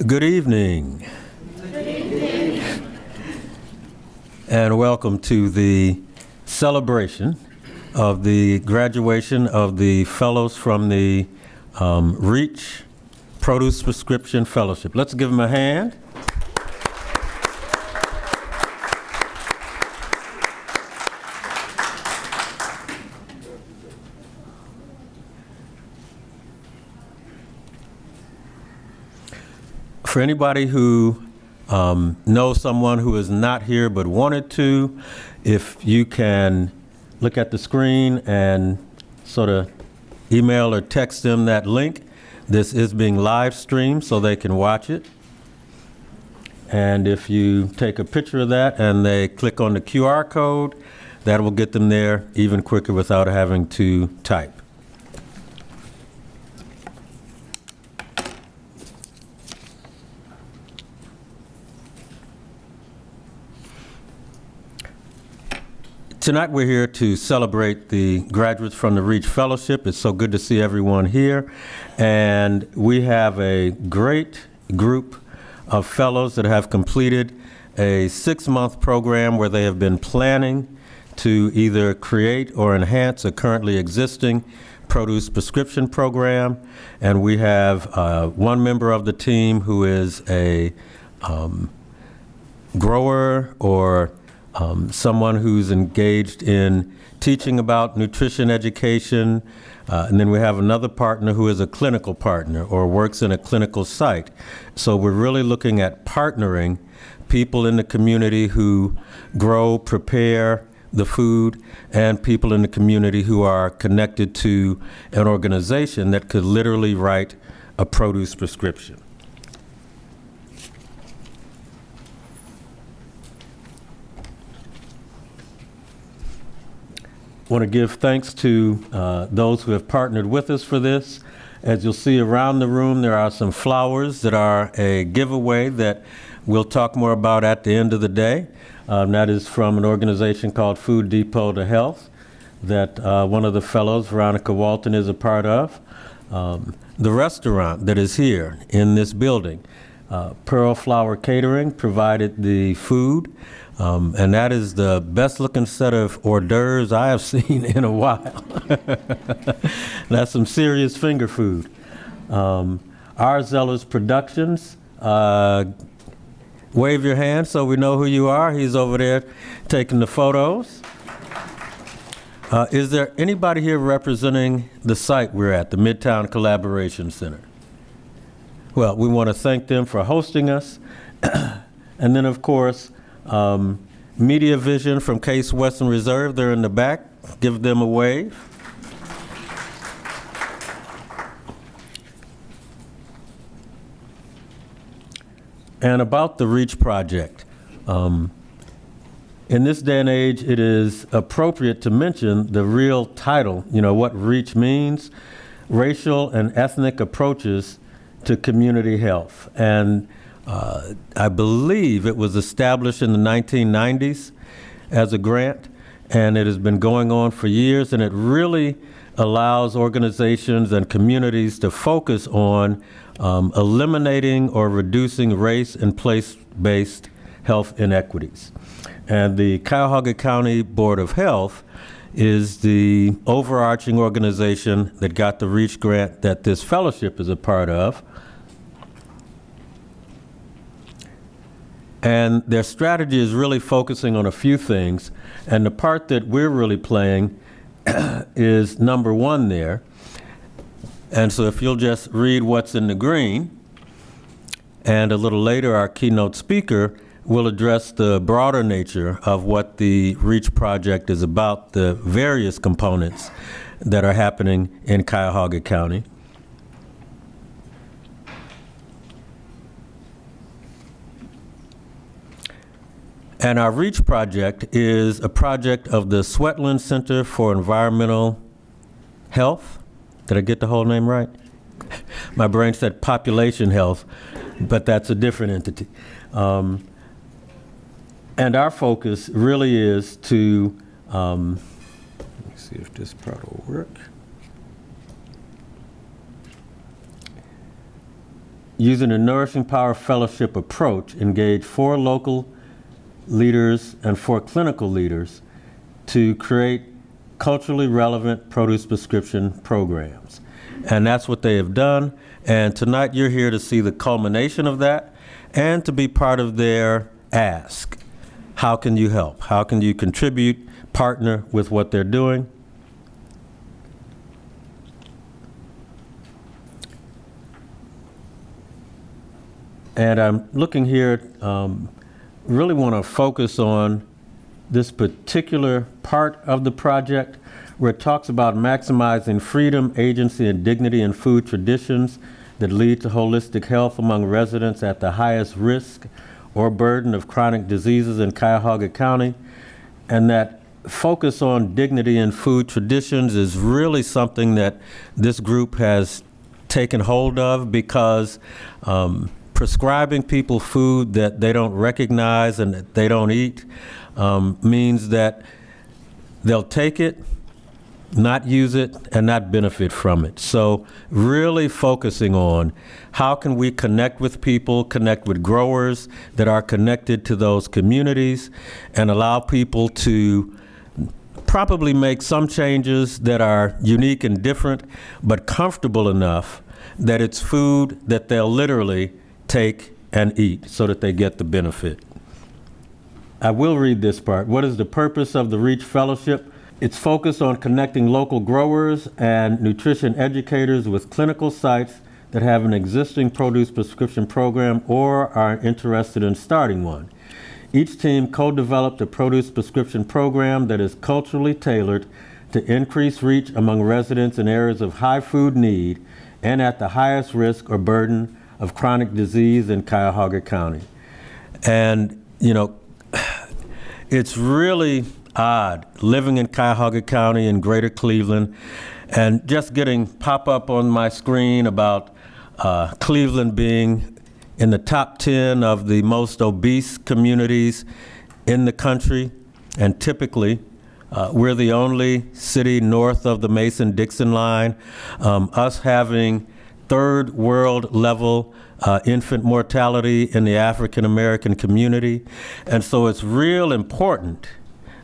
Good evening. Good evening. And welcome to the celebration of the graduation of the fellows from the REACH Produce Prescription Fellowship. Let's give them a hand. For anybody who knows someone who is not here but wanted to, if you can look at the screen and sort of email or text them that link. This is being live streamed so they can watch it. And if you take a picture of that and they click on the QR code, that will get them there even quicker without having to type. Tonight we're here to celebrate the graduates from the REACH Fellowship. It's so good to see everyone here. And we have a great group of fellows that have completed a 6-month program where they have been planning to either create or enhance a currently existing produce prescription program. And we have one member of the team who is a grower or someone who's engaged in teaching about nutrition education, and then we have another partner who is a clinical partner or works in a clinical site. So we're really looking at partnering people in the community who grow, prepare the food, and people in the community who are connected to an organization that could literally write a produce prescription. I want to give thanks to those who have partnered with us for this. As you'll see around the room, there are some flowers that are a giveaway that we'll talk more about at the end of the day. That is from an organization called Food Depot to Health that one of the fellows, Veronica Walton, is a part of. The restaurant that is here in this building, Pearl Flower Catering, provided the food. And that is the best looking set of hors d'oeuvres I have seen in a while. That's some serious finger food. Arzeller's Productions, wave your hand so we know who you are. He's over there taking the photos. Is there anybody here representing the site we're at, the Midtown Collaboration Center? Well, we want to thank them for hosting us. And then, of course, Media Vision from Case Western Reserve, they're in the back. Give them a wave. And about the REACH project. In this day and age, it is appropriate to mention the real title, what REACH means, Racial and Ethnic Approaches to Community Health. And I believe it was established in the 1990s as a grant, and it has been going on for years, and it really allows organizations and communities to focus on eliminating or reducing race and place-based health inequities. And the Cuyahoga County Board of Health is the overarching organization that got the REACH grant that this fellowship is a part of. And their strategy is really focusing on a few things. And the part that we're really playing is number one there. And so if you'll just read what's in the green, and a little later our keynote speaker will address the broader nature of what the REACH project is about, the various components that are happening in Cuyahoga County. And our REACH project is a project of the Swetland Center for Environmental Health. Did I get the whole name right? My brain said population health, but that's a different entity. And our focus really is to, let me see if this part will work. using the Nourishing Power Fellowship approach, engage 4 local leaders and 4 clinical leaders to create culturally relevant produce prescription programs. And that's what they have done. And tonight you're here to see the culmination of that and to be part of their ask. How can you help? How can you contribute, partner with what they're doing? And I'm looking here, really want to focus on this particular part of the project where it talks about maximizing freedom, agency, and dignity in food traditions that lead to holistic health among residents at the highest risk or burden of chronic diseases in Cuyahoga County. And that focus on dignity in food traditions is really something that this group has taken hold of, because prescribing people food that they don't recognize and that they don't eat means that they'll take it, not use it, and not benefit from it. So really focusing on how can we connect with people, connect with growers that are connected to those communities, and allow people to probably make some changes that are unique and different, but comfortable enough that it's food that they'll literally take and eat so that they get the benefit. I will read this part. What is the purpose of the REACH Fellowship? It's focused on connecting local growers and nutrition educators with clinical sites that have an existing produce prescription program or are interested in starting one. Each team co-developed a produce prescription program that is culturally tailored to increase reach among residents in areas of high food need and at the highest risk or burden of chronic disease in Cuyahoga County. And, you know, it's really odd living in Cuyahoga County in Greater Cleveland and just getting pop-up on my screen about Cleveland being in the top 10 of the most obese communities in the country. And typically, we're the only city north of the Mason-Dixon line. Us having third world level infant mortality in the African American community. And so it's real important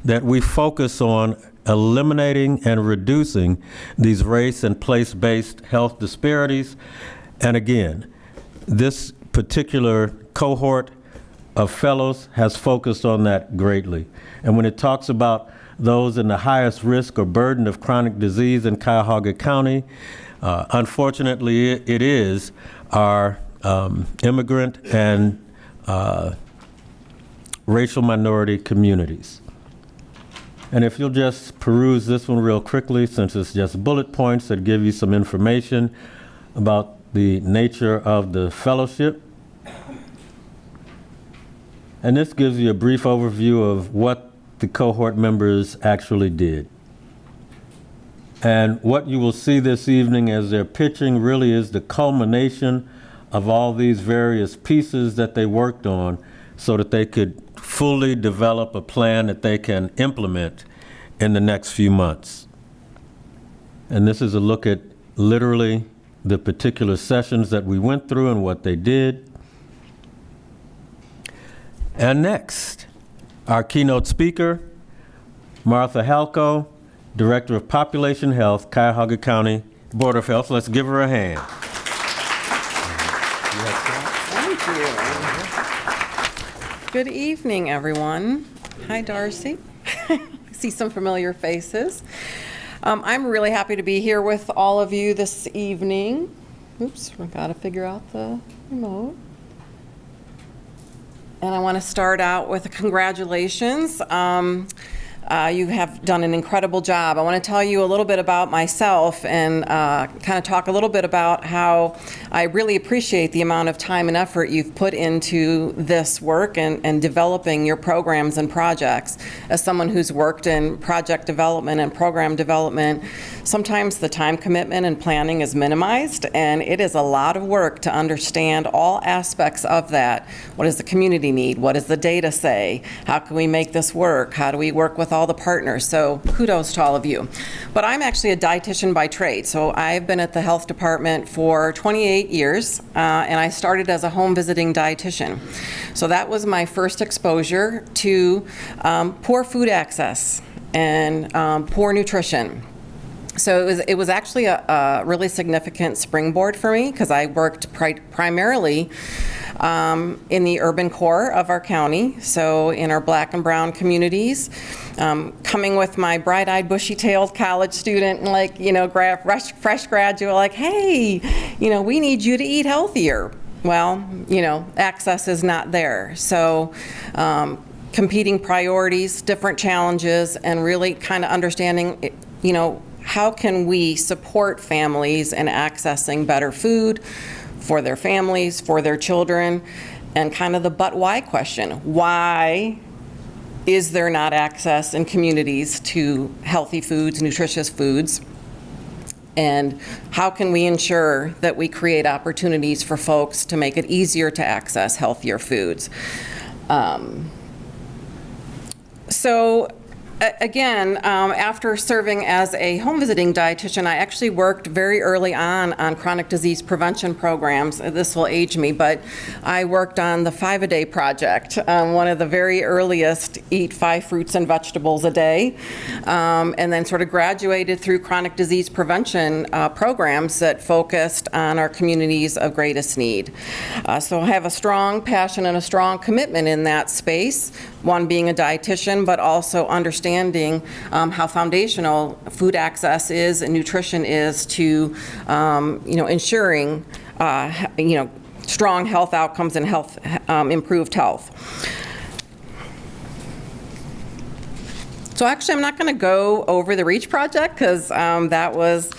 that we focus on eliminating and reducing these race and place-based health disparities. And again, this particular cohort of fellows has focused on that greatly. And when it talks about those in the highest risk or burden of chronic disease in Cuyahoga County, unfortunately, it is our immigrant and racial minority communities. And if you'll just peruse this one real quickly, since it's just bullet points that give you some information about the nature of the fellowship. And this gives you a brief overview of what the cohort members actually did. And what you will see this evening as they're pitching really is the culmination of all these various pieces that they worked on so that they could fully develop a plan that they can implement in the next few months. And this is a look at literally the particular sessions that we went through and what they did. And next, our keynote speaker, Martha Halco, Director of Population Health, Cuyahoga County Board of Health. Let's give her a hand. Thank you. Good evening, everyone. Hi, Darcy. I see some familiar faces. I'm really happy to be here with all of you this evening. Oops, we got to figure out the remote. And I want to start out with a congratulations. You have done an incredible job. I want to tell you a little bit about myself and kind of talk a little bit about how I really appreciate the amount of time and effort you've put into this work and developing your programs and projects. As someone who's worked in project development and program development, sometimes the time commitment and planning is minimized, and it is a lot of work to understand all aspects of that. What does the community need? What does the data say? How can we make this work? How do we work with all the partners. So kudos to all of you. But I'm actually a dietitian by trade. So I've been at the health department for 28 years, and I started as a home visiting dietitian. So that was my first exposure to poor food access and poor nutrition. So it was actually a really significant springboard for me, because I worked primarily in the urban core of our county, so in our black and brown communities, coming with my bright-eyed, bushy-tailed college student, and like, you know, fresh graduate, like, hey, you know, we need you to eat healthier. Well, you know, access is not there. So competing priorities, different challenges, and really kind of understanding, you know, how can we support families in accessing better food for their families, for their children, and kind of the but why question. Why is there not access in communities to healthy foods, nutritious foods? And how can we ensure that we create opportunities for folks to make it easier to access healthier foods? Again, after serving as a home visiting dietitian, I actually worked very early on chronic disease prevention programs. This will age me, but I worked on the 5-a-day project, one of the very earliest, eat 5 fruits and vegetables a day, and then sort of graduated through chronic disease prevention programs that focused on our communities of greatest need. So I have a strong passion and a strong commitment in that space, one being a dietitian, but also understanding how foundational food access is and nutrition is to, ensuring, strong health outcomes and improved health. So actually, I'm not going to go over the REACH project, because that was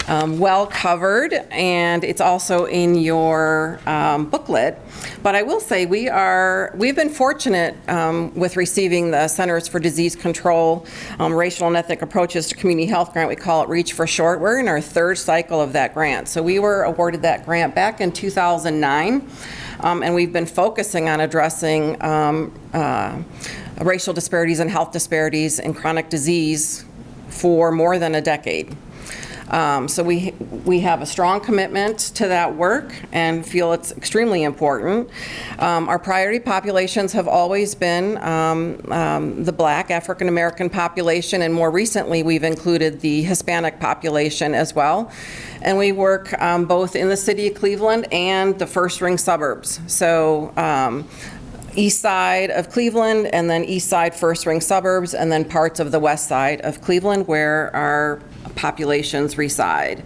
well covered, and it's also in your booklet. But I will say we've been fortunate with receiving the Centers for Disease Control Racial and Ethnic Approaches to Community Health grant. We call it REACH for short. We're in our 3rd cycle of that grant. So we were awarded that grant back in 2009, and we've been focusing on addressing racial disparities and health disparities in chronic disease for more than a decade. So we have a strong commitment to that work and feel it's extremely important. Our priority populations have always been the Black African American population, and more recently we've included the Hispanic population as well. And we work both in the city of Cleveland and the first ring suburbs. So east side of Cleveland, and then east side first ring suburbs, and then parts of the west side of Cleveland where our populations reside.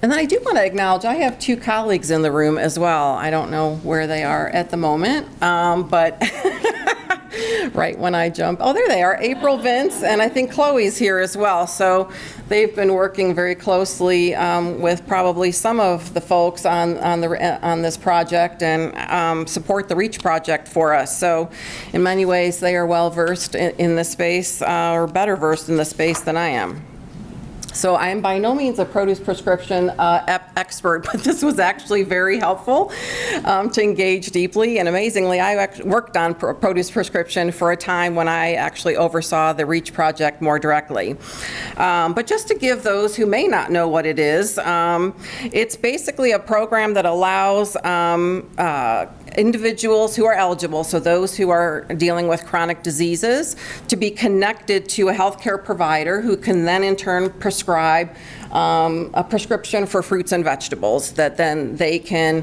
And then I do want to acknowledge I have 2 colleagues in the room as well. I don't know where they are at the moment, but right when I jump, oh, there they are, April, Vince, and I think Chloe's here as well. So they've been working very closely with probably some of the folks on this project, and support the REACH project for us. So in many ways, they are well versed in this space, or better versed in the space than I am. So I am by no means a produce prescription expert, but this was actually very helpful to engage deeply. And amazingly, I worked on produce prescription for a time when I actually oversaw the REACH project more directly. But just to give those who may not know what it is, it's basically a program that allows individuals who are eligible, so those who are dealing with chronic diseases, to be connected to a healthcare provider who can then in turn prescribe a prescription for fruits and vegetables that then they can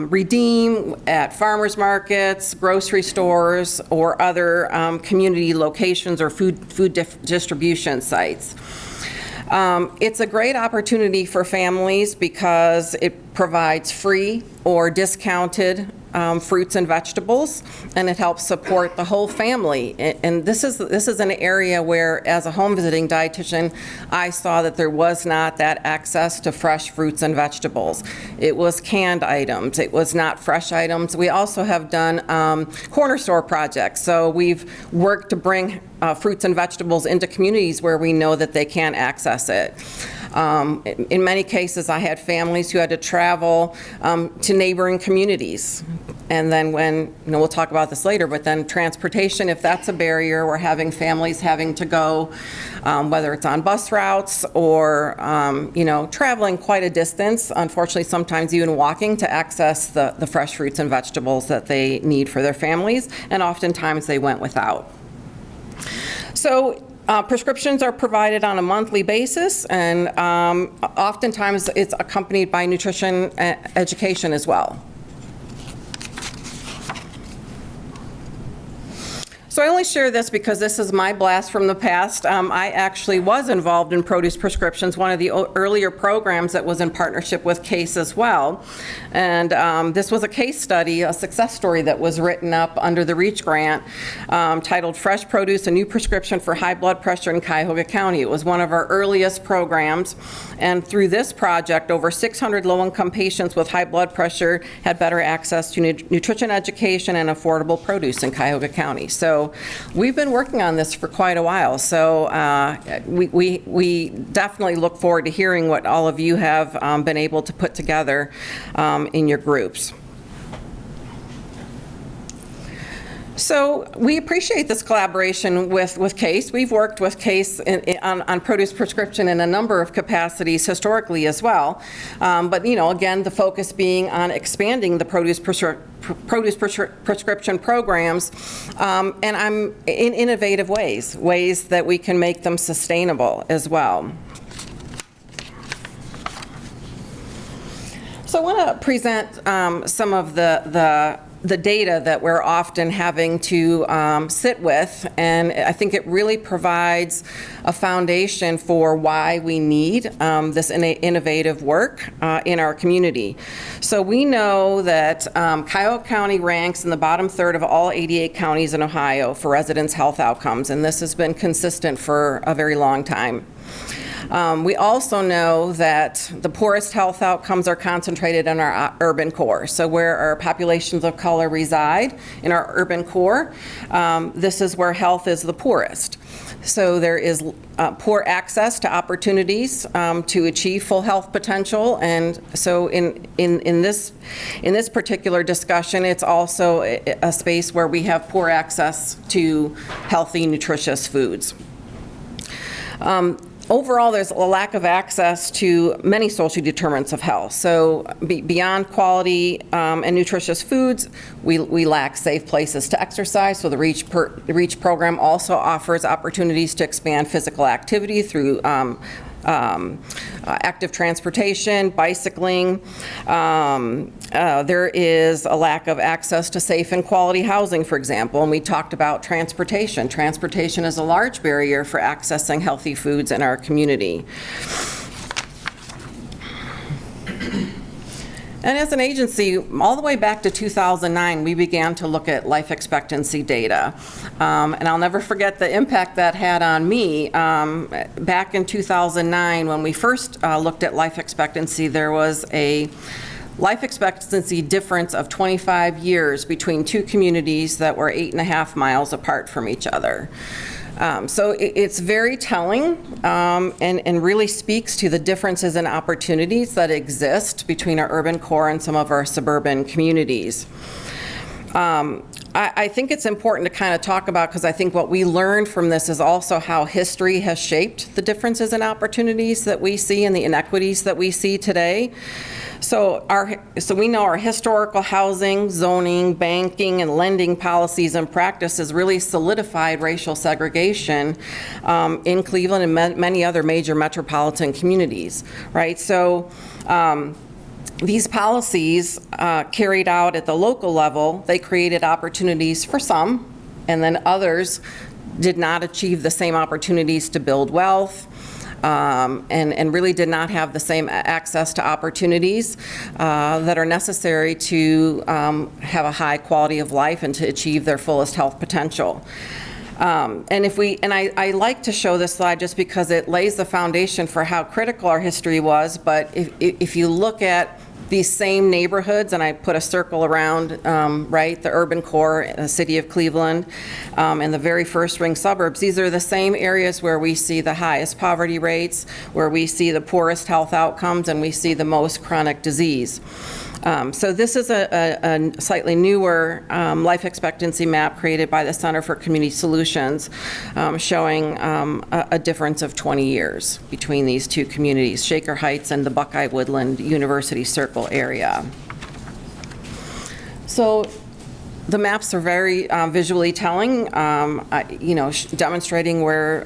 redeem at farmers markets, grocery stores, or other community locations or food distribution sites. It's a great opportunity for families because it provides free or discounted fruits and vegetables, and it helps support the whole family. And this is an area where, as a home visiting dietitian, I saw that there was not that access to fresh fruits and vegetables. It was canned items. It was not fresh items. We also have done corner store projects. So we've worked to bring fruits and vegetables into communities where we know that they can't access it. In many cases, I had families who had to travel to neighboring communities And then we'll talk about this later, but then transportation, if that's a barrier, we're having families having to go, whether it's on bus routes or, traveling quite a distance, unfortunately, sometimes even walking to access the fresh fruits and vegetables that they need for their families, and oftentimes they went without. So prescriptions are provided on a monthly basis, and oftentimes it's accompanied by nutrition education as well. So I only share this because this is my blast from the past. I actually was involved in produce prescriptions, one of the earlier programs that was in partnership with CASE as well. And this was a case study, a success story that was written up under the REACH grant titled Fresh Produce, a New Prescription for High Blood Pressure in Cuyahoga County. It was one of our earliest programs. And through this project, over 600 low-income patients with high blood pressure had better access to nutrition education and affordable produce in Cuyahoga County. So we've been working on this for quite a while. So we definitely look forward to hearing what all of you have been able to put together in your groups. So we appreciate this collaboration with CASE. We've worked with CASE on produce prescription in a number of capacities historically as well. But again, the focus being on expanding the produce prescription programs and in innovative ways that we can make them sustainable as well. So I want to present some of the data that we're often having to sit with, and I think it really provides a foundation for why we need this innovative work in our community. So we know that Cuyahoga County ranks in the bottom third of all 88 counties in Ohio for residents' health outcomes, and this has been consistent for a very long time. We also know that the poorest health outcomes are concentrated in our urban core. So where our populations of color reside in our urban core, this is where health is the poorest. So there is poor access to opportunities to achieve full health potential, and so in this particular discussion, it's also a space where we have poor access to healthy, nutritious foods. Overall, there's a lack of access to many social determinants of health. So beyond quality and nutritious foods, we lack safe places to exercise. So the REACH program also offers opportunities to expand physical activity through active transportation, bicycling. There is a lack of access to safe and quality housing, for example, and we talked about transportation. Transportation is a large barrier for accessing healthy foods in our community. And as an agency, all the way back to 2009, we began to look at life expectancy data. And I'll never forget the impact that had on me. Back in 2009, when we first looked at life expectancy, there was a life expectancy difference of 25 years between two communities that were 8.5 miles apart from each other. So it's very telling and really speaks to the differences in opportunities that exist between our urban core and some of our suburban communities. I think it's important to kind of talk about, because I think what we learned from this is also how history has shaped the differences in opportunities that we see and the inequities that we see today. So we know our historical housing, zoning, banking, and lending policies and practices really solidified racial segregation in Cleveland and many other major metropolitan communities, right? So these policies carried out at the local level, they created opportunities for some, and then others did not achieve the same opportunities to build wealth. And really did not have the same access to opportunities that are necessary to have a high quality of life and to achieve their fullest health potential. And I like to show this slide just because it lays the foundation for how critical our history was, but if you look at these same neighborhoods, and I put a circle around, right, the urban core, the city of Cleveland, and the very first ring suburbs, these are the same areas where we see the highest poverty rates, where we see the poorest health outcomes, and we see the most chronic disease. So this is a slightly newer life expectancy map created by the Center for Community Solutions, showing a difference of 20 years between these two communities, Shaker Heights and the Buckeye Woodland University Circle area. So the maps are very visually telling, demonstrating where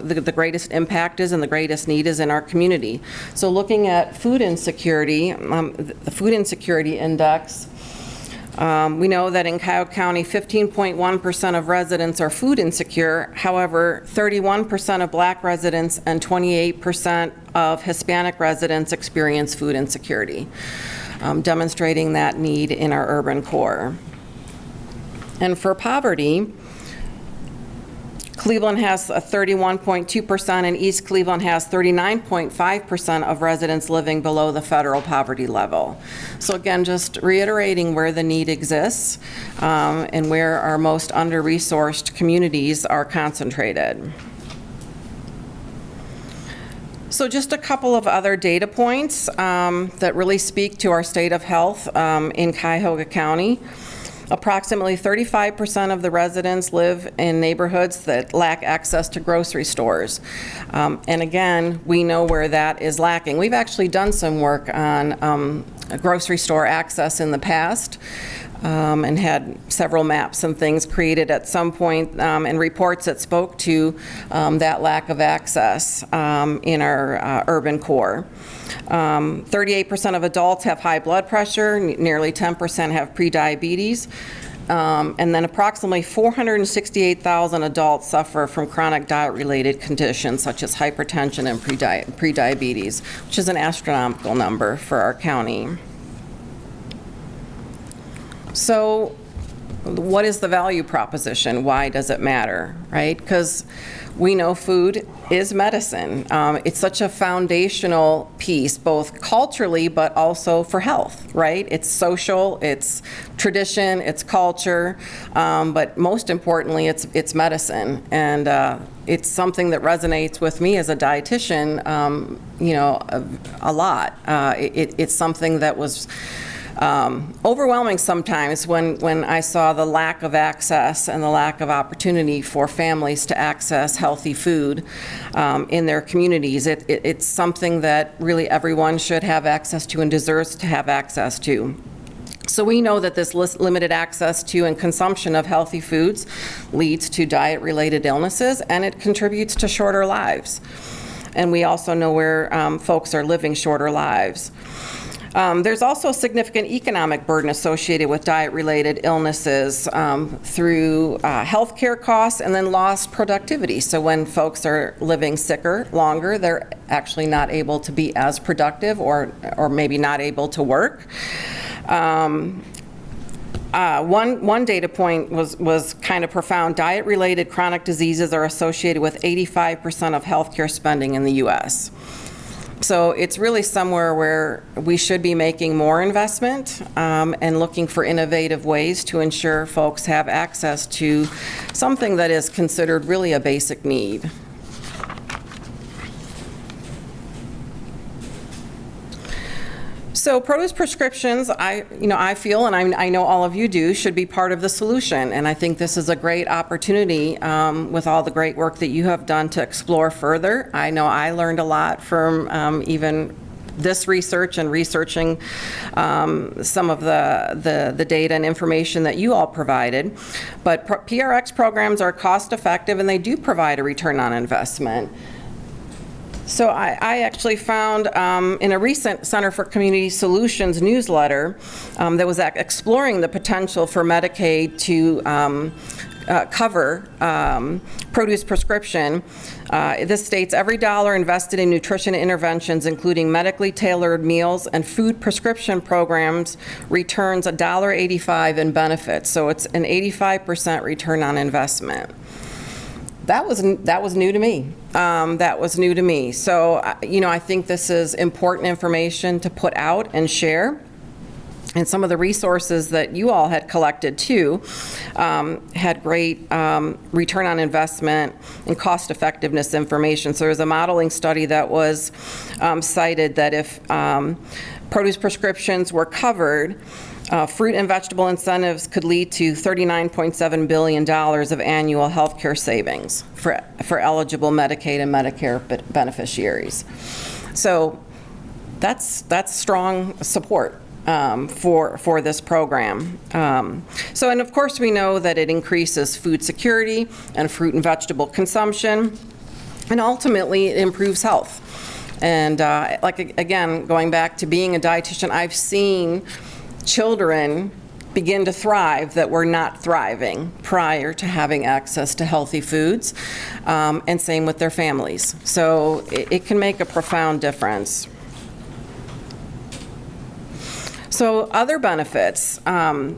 the greatest impact is and the greatest need is in our community. So looking at food insecurity, the food insecurity index, we know that in Cuyahoga County, 15.1% of residents are food insecure. However, 31% of Black residents and 28% of Hispanic residents experience food insecurity, demonstrating that need in our urban core. And for poverty, Cleveland has a 31.2%, and East Cleveland has 39.5% of residents living below the federal poverty level. So again, just reiterating where the need exists and where our most under-resourced communities are concentrated. So just a couple of other data points that really speak to our state of health in Cuyahoga County. Approximately 35% of the residents live in neighborhoods that lack access to grocery stores. And again, we know where that is lacking. We've actually done some work on grocery store access in the past, and had several maps and things created at some point, and reports that spoke to that lack of access in our urban core. 38% of adults have high blood pressure, nearly 10% have prediabetes, and then approximately 468,000 adults suffer from chronic diet-related conditions such as hypertension and prediabetes, which is an astronomical number for our county. So what is the value proposition? Why does it matter, right? Because we know food is medicine. It's such a foundational piece, both culturally, but also for health, right? It's social, it's tradition, it's culture, but most importantly, it's medicine. And it's something that resonates with me as a dietitian, a lot. It's something that was overwhelming sometimes when I saw the lack of access and the lack of opportunity for families to access healthy food in their communities. It's something that really everyone should have access to and deserves to have access to. So we know that this limited access to and consumption of healthy foods leads to diet-related illnesses, and it contributes to shorter lives. And we also know where folks are living shorter lives. There's also a significant economic burden associated with diet-related illnesses through healthcare costs and then lost productivity. So when folks are living sicker longer, they're actually not able to be as productive or maybe not able to work. One data point was kind of profound. Diet-related chronic diseases are associated with 85% of healthcare spending in the U.S. So it's really somewhere where we should be making more investment and looking for innovative ways to ensure folks have access to something that is considered really a basic need. So produce prescriptions, I feel, and I know all of you do, should be part of the solution. And I think this is a great opportunity with all the great work that you have done to explore further. I know I learned a lot from even this research and researching some of the data and information that you all provided. But PRX programs are cost effective and they do provide a return on investment. So I actually found in a recent Center for Community Solutions newsletter that was exploring the potential for Medicaid to cover produce prescription. This states every dollar invested in nutrition interventions, including medically tailored meals and food prescription programs, returns $1.85 in benefits. So it's an 85% return on investment. That was new to me. That was new to me. So, I think this is important information to put out and share. and some of the resources that you all had collected too had great return on investment and cost effectiveness information. So there was a modeling study that was cited that if produce prescriptions were covered, fruit and vegetable incentives could lead to $39.7 billion of annual health care savings for eligible Medicaid and Medicare beneficiaries. So that's strong support for this program. And of course we know that it increases food security and fruit and vegetable consumption, and ultimately it improves health. And again, going back to being a dietitian, I've seen children begin to thrive that were not thriving prior to having access to healthy foods, and same with their families. So it can make a profound difference. So other benefits,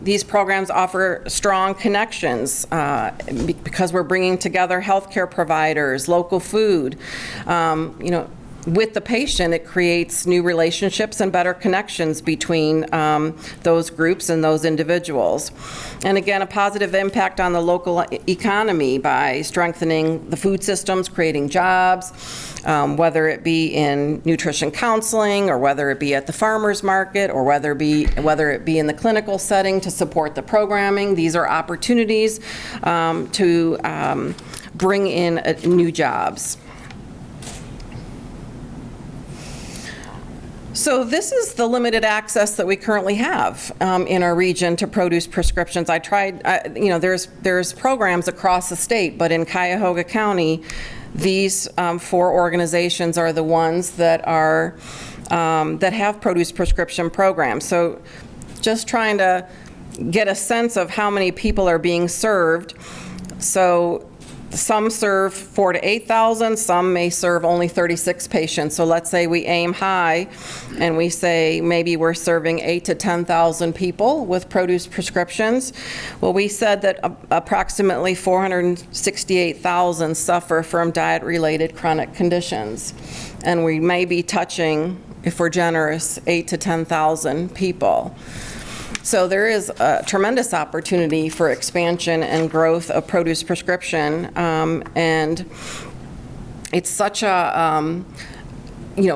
these programs offer strong connections because we're bringing together healthcare providers, local food. With the patient, it creates new relationships and better connections between those groups and those individuals. And again, a positive impact on the local economy by strengthening the food systems, creating jobs, whether it be in nutrition counseling, or whether it be at the farmer's market, or whether it be in the clinical setting to support the programming. These are opportunities to bring in new jobs. So this is the limited access that we currently have in our region to produce prescriptions. I tried, there's programs across the state, but in Cuyahoga County, these 4 organizations are the ones that are that have produce prescription programs. So just trying to get a sense of how many people are being served. So some serve 4,000 to 8,000, some may serve only 36 patients. So let's say we aim high and we say maybe we're serving 8,000 to 10,000 people with produce prescriptions. Well, we said that approximately 468,000 suffer from diet-related chronic conditions. And we may be touching, if we're generous, 8,000 to 10,000 people. So there is a tremendous opportunity for expansion and growth of produce prescription, and it's such a,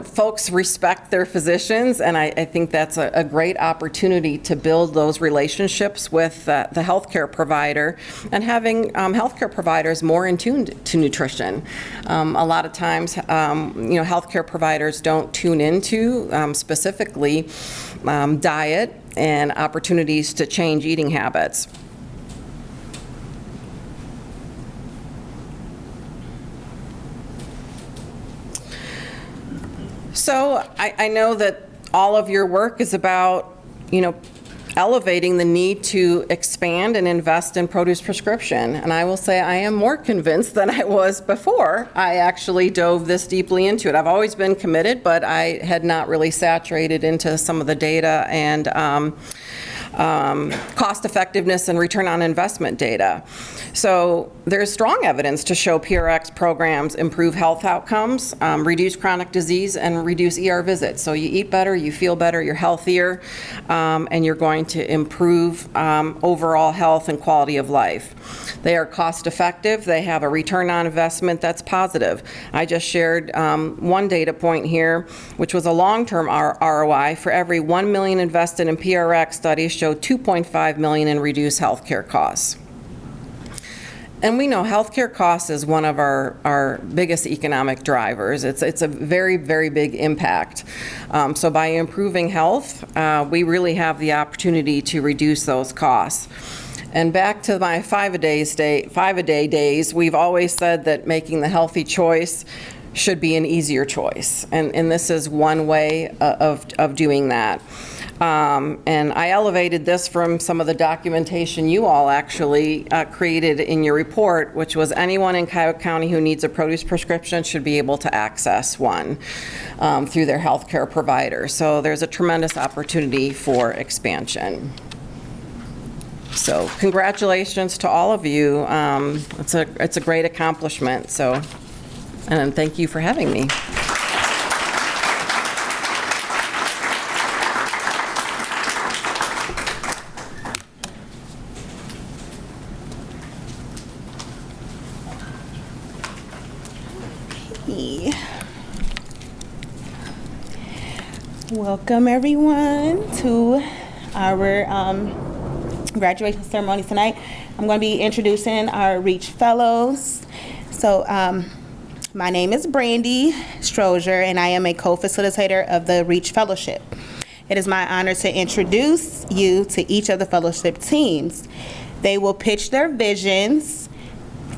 folks respect their physicians, and I think that's a great opportunity to build those relationships with the healthcare provider, and having healthcare providers more in tune to nutrition. A lot of times, healthcare providers don't tune into specifically diet and opportunities to change eating habits. So I know that all of your work is about, elevating the need to expand and invest in produce prescription. And I will say I am more convinced than I was before I actually dove this deeply into it. I've always been committed, but I had not really saturated into some of the data and cost effectiveness and return on investment data. So there's strong evidence to show PRX programs improve health outcomes, reduce chronic disease, and reduce ER visits. So you eat better, you feel better, you're healthier, and you're going to improve overall health and quality of life. They are cost effective. They have a return on investment that's positive. I just shared one data point here, which was a long-term ROI. For every $1 million invested in PRX, studies showed $2.5 million in reduced healthcare costs. And we know healthcare costs is one of our biggest economic drivers. It's a very, very big impact. So by improving health, we really have the opportunity to reduce those costs. And back to my 5-a-day days, we've always said that making the healthy choice should be an easier choice. And this is one way of doing that. And I elevated this from some of the documentation you all actually created in your report, which was anyone in Cuyahoga County who needs a produce prescription should be able to access one through their healthcare provider. So there's a tremendous opportunity for expansion. So congratulations to all of you. It's a great accomplishment. So, and thank you for having me. Welcome everyone to our graduation ceremony tonight. I'm going to be introducing our REACH Fellows. So my name is Brandy Strozier and I am a co-facilitator of the REACH Fellowship. It is my honor to introduce you to each of the fellowship teams. They will pitch their visions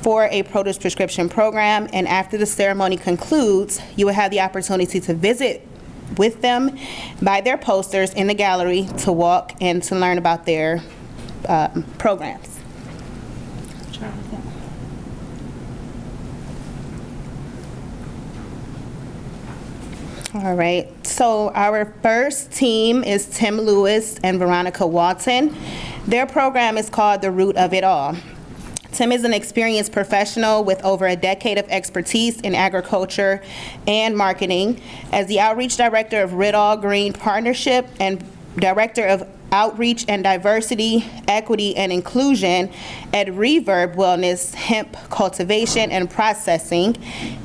for a produce prescription program, and after the ceremony concludes, you will have the opportunity to visit with them, buy their posters in the gallery, to walk and to learn about their programs. All right, so our first team is Tim Lewis and Veronica Walton. Their program is called The Root of It All. Tim is an experienced professional with over a decade of expertise in agriculture and marketing. As the Outreach Director of Ridall Green Partnership and Director of Outreach and Diversity, Equity, and Inclusion at Reverb Wellness Hemp Cultivation and Processing,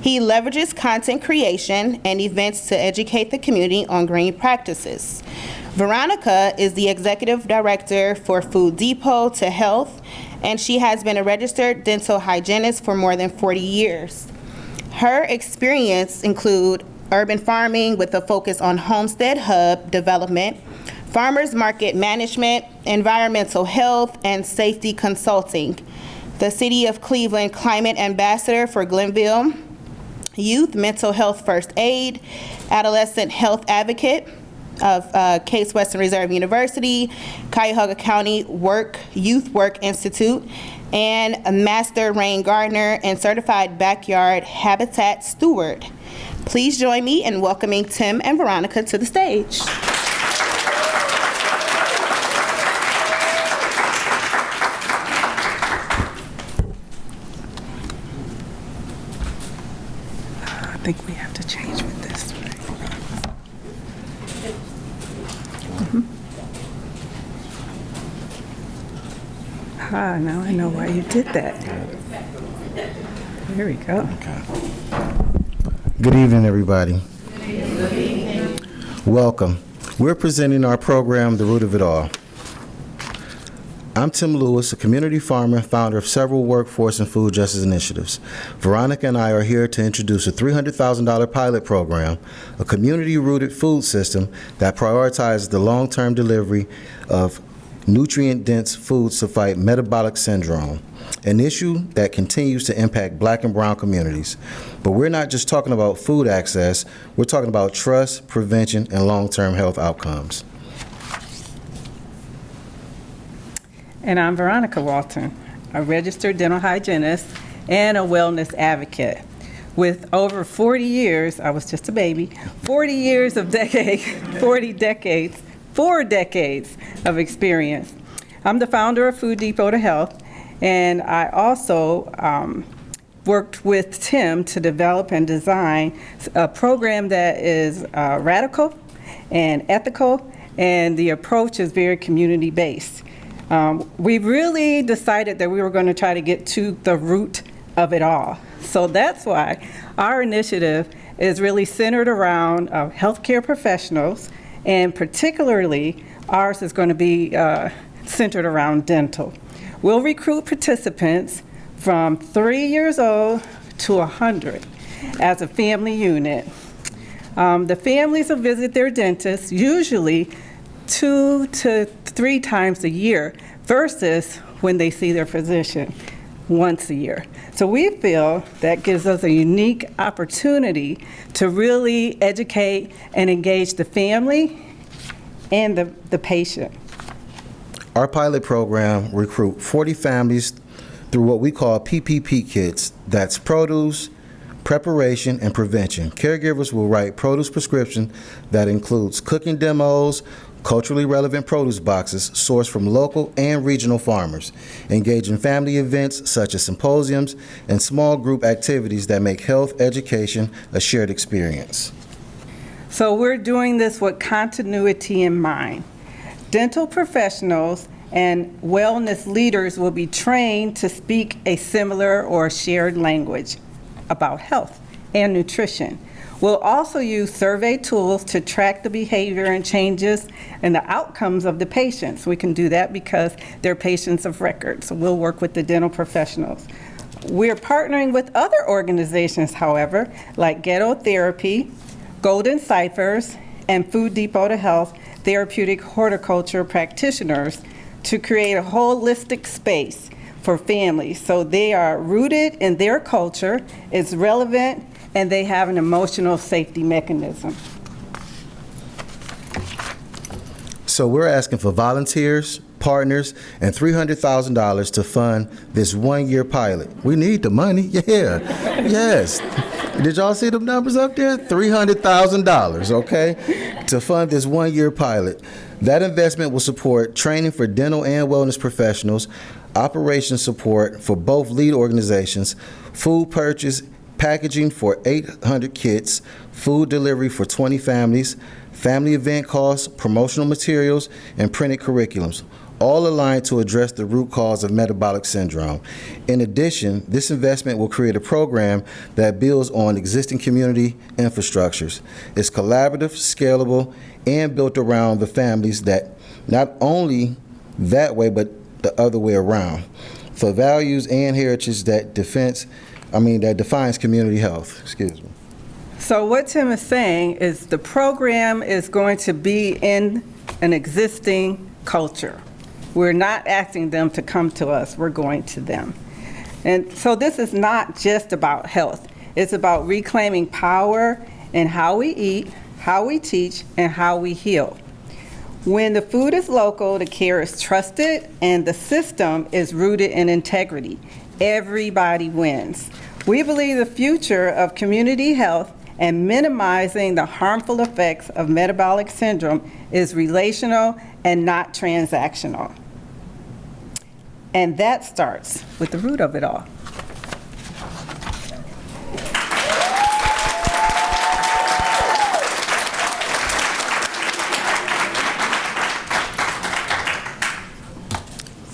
he leverages content creation and events to educate the community on green practices. Veronica is the Executive Director for Food Depot to Health, and she has been a registered dental hygienist for more than 40 years. Her experience include urban farming with a focus on homestead hub development, farmers market management, environmental health, and safety consulting. The City of Cleveland Climate Ambassador for Glenville, Youth Mental Health First Aid, Adolescent Health Advocate of Case Western Reserve University, Cuyahoga County Youth Work Institute, and a Master Rain Gardener and Certified Backyard Habitat Steward. Please join me in welcoming Tim and Veronica to the stage. I think we have to change with this, right? Now I know why you did that. There we go. Good evening, everybody. Welcome. We're presenting our program, The Root of It All. I'm Tim Lewis, a community farmer, founder of several workforce and food justice initiatives. Veronica and I are here to introduce a $300,000 pilot program, a community-rooted food system that prioritizes the long-term delivery of nutrient-dense foods to fight metabolic syndrome, an issue that continues to impact Black and brown communities. But we're not just talking about food access, we're talking about trust, prevention, and long-term health outcomes. And I'm Veronica Walton, a registered dental hygienist and a wellness advocate. With over 40 years, I was just a baby, 4 decades of experience. I'm the founder of Food Depot to Health, and I also worked with Tim to develop and design a program that is radical and ethical, and the approach is very community-based. We really decided that we were going to try to get to the root of it all. So that's why our initiative is really centered around healthcare professionals, and particularly ours is going to be centered around dental. We'll recruit participants from 3 years old to 100 as a family unit. The families will visit their dentist usually 2 to 3 times a year versus when they see their physician once a year. So we feel that gives us a unique opportunity to really educate and engage the family and the patient. Our pilot program recruit 40 families through what we call PPP kits. That's produce, preparation, and prevention. Caregivers will write produce prescription that includes cooking demos, culturally relevant produce boxes sourced from local and regional farmers, engage in family events such as symposiums and small group activities that make health education a shared experience. So we're doing this with continuity in mind. Dental professionals and wellness leaders will be trained to speak a similar or shared language about health and nutrition. We'll also use survey tools to track the behavior and changes and the outcomes of the patients. We can do that because they're patients of record, so we'll work with the dental professionals. We're partnering with other organizations, however, like Ghetto Therapy, Golden Ciphers, and Food Depot to Health therapeutic horticulture practitioners to create a holistic space for families. So they are rooted in their culture, it's relevant, and they have an emotional safety mechanism. So we're asking for volunteers, partners, and $300,000 to fund this one-year pilot. We need the money, yeah, yes. Did y'all see the numbers up there? $300,000, okay, to fund this one-year pilot. That investment will support training for dental and wellness professionals, operations support for both lead organizations, food purchase, packaging for 800 kits, food delivery for 20 families, family event costs, promotional materials, and printed curriculums, all aligned to address the root cause of metabolic syndrome. In addition, this investment will create a program that builds on existing community infrastructures. It's collaborative, scalable, and built around the families that not only that way, but the other way around, for values and heritage that defines community health. Excuse me. So what Tim is saying is the program is going to be in an existing culture. We're not asking them to come to us, we're going to them. And so this is not just about health. It's about reclaiming power in how we eat, how we teach, and how we heal. When the food is local, the care is trusted, and the system is rooted in integrity. Everybody wins. We believe the future of community health and minimizing the harmful effects of metabolic syndrome is relational and not transactional. And that starts with the root of it all.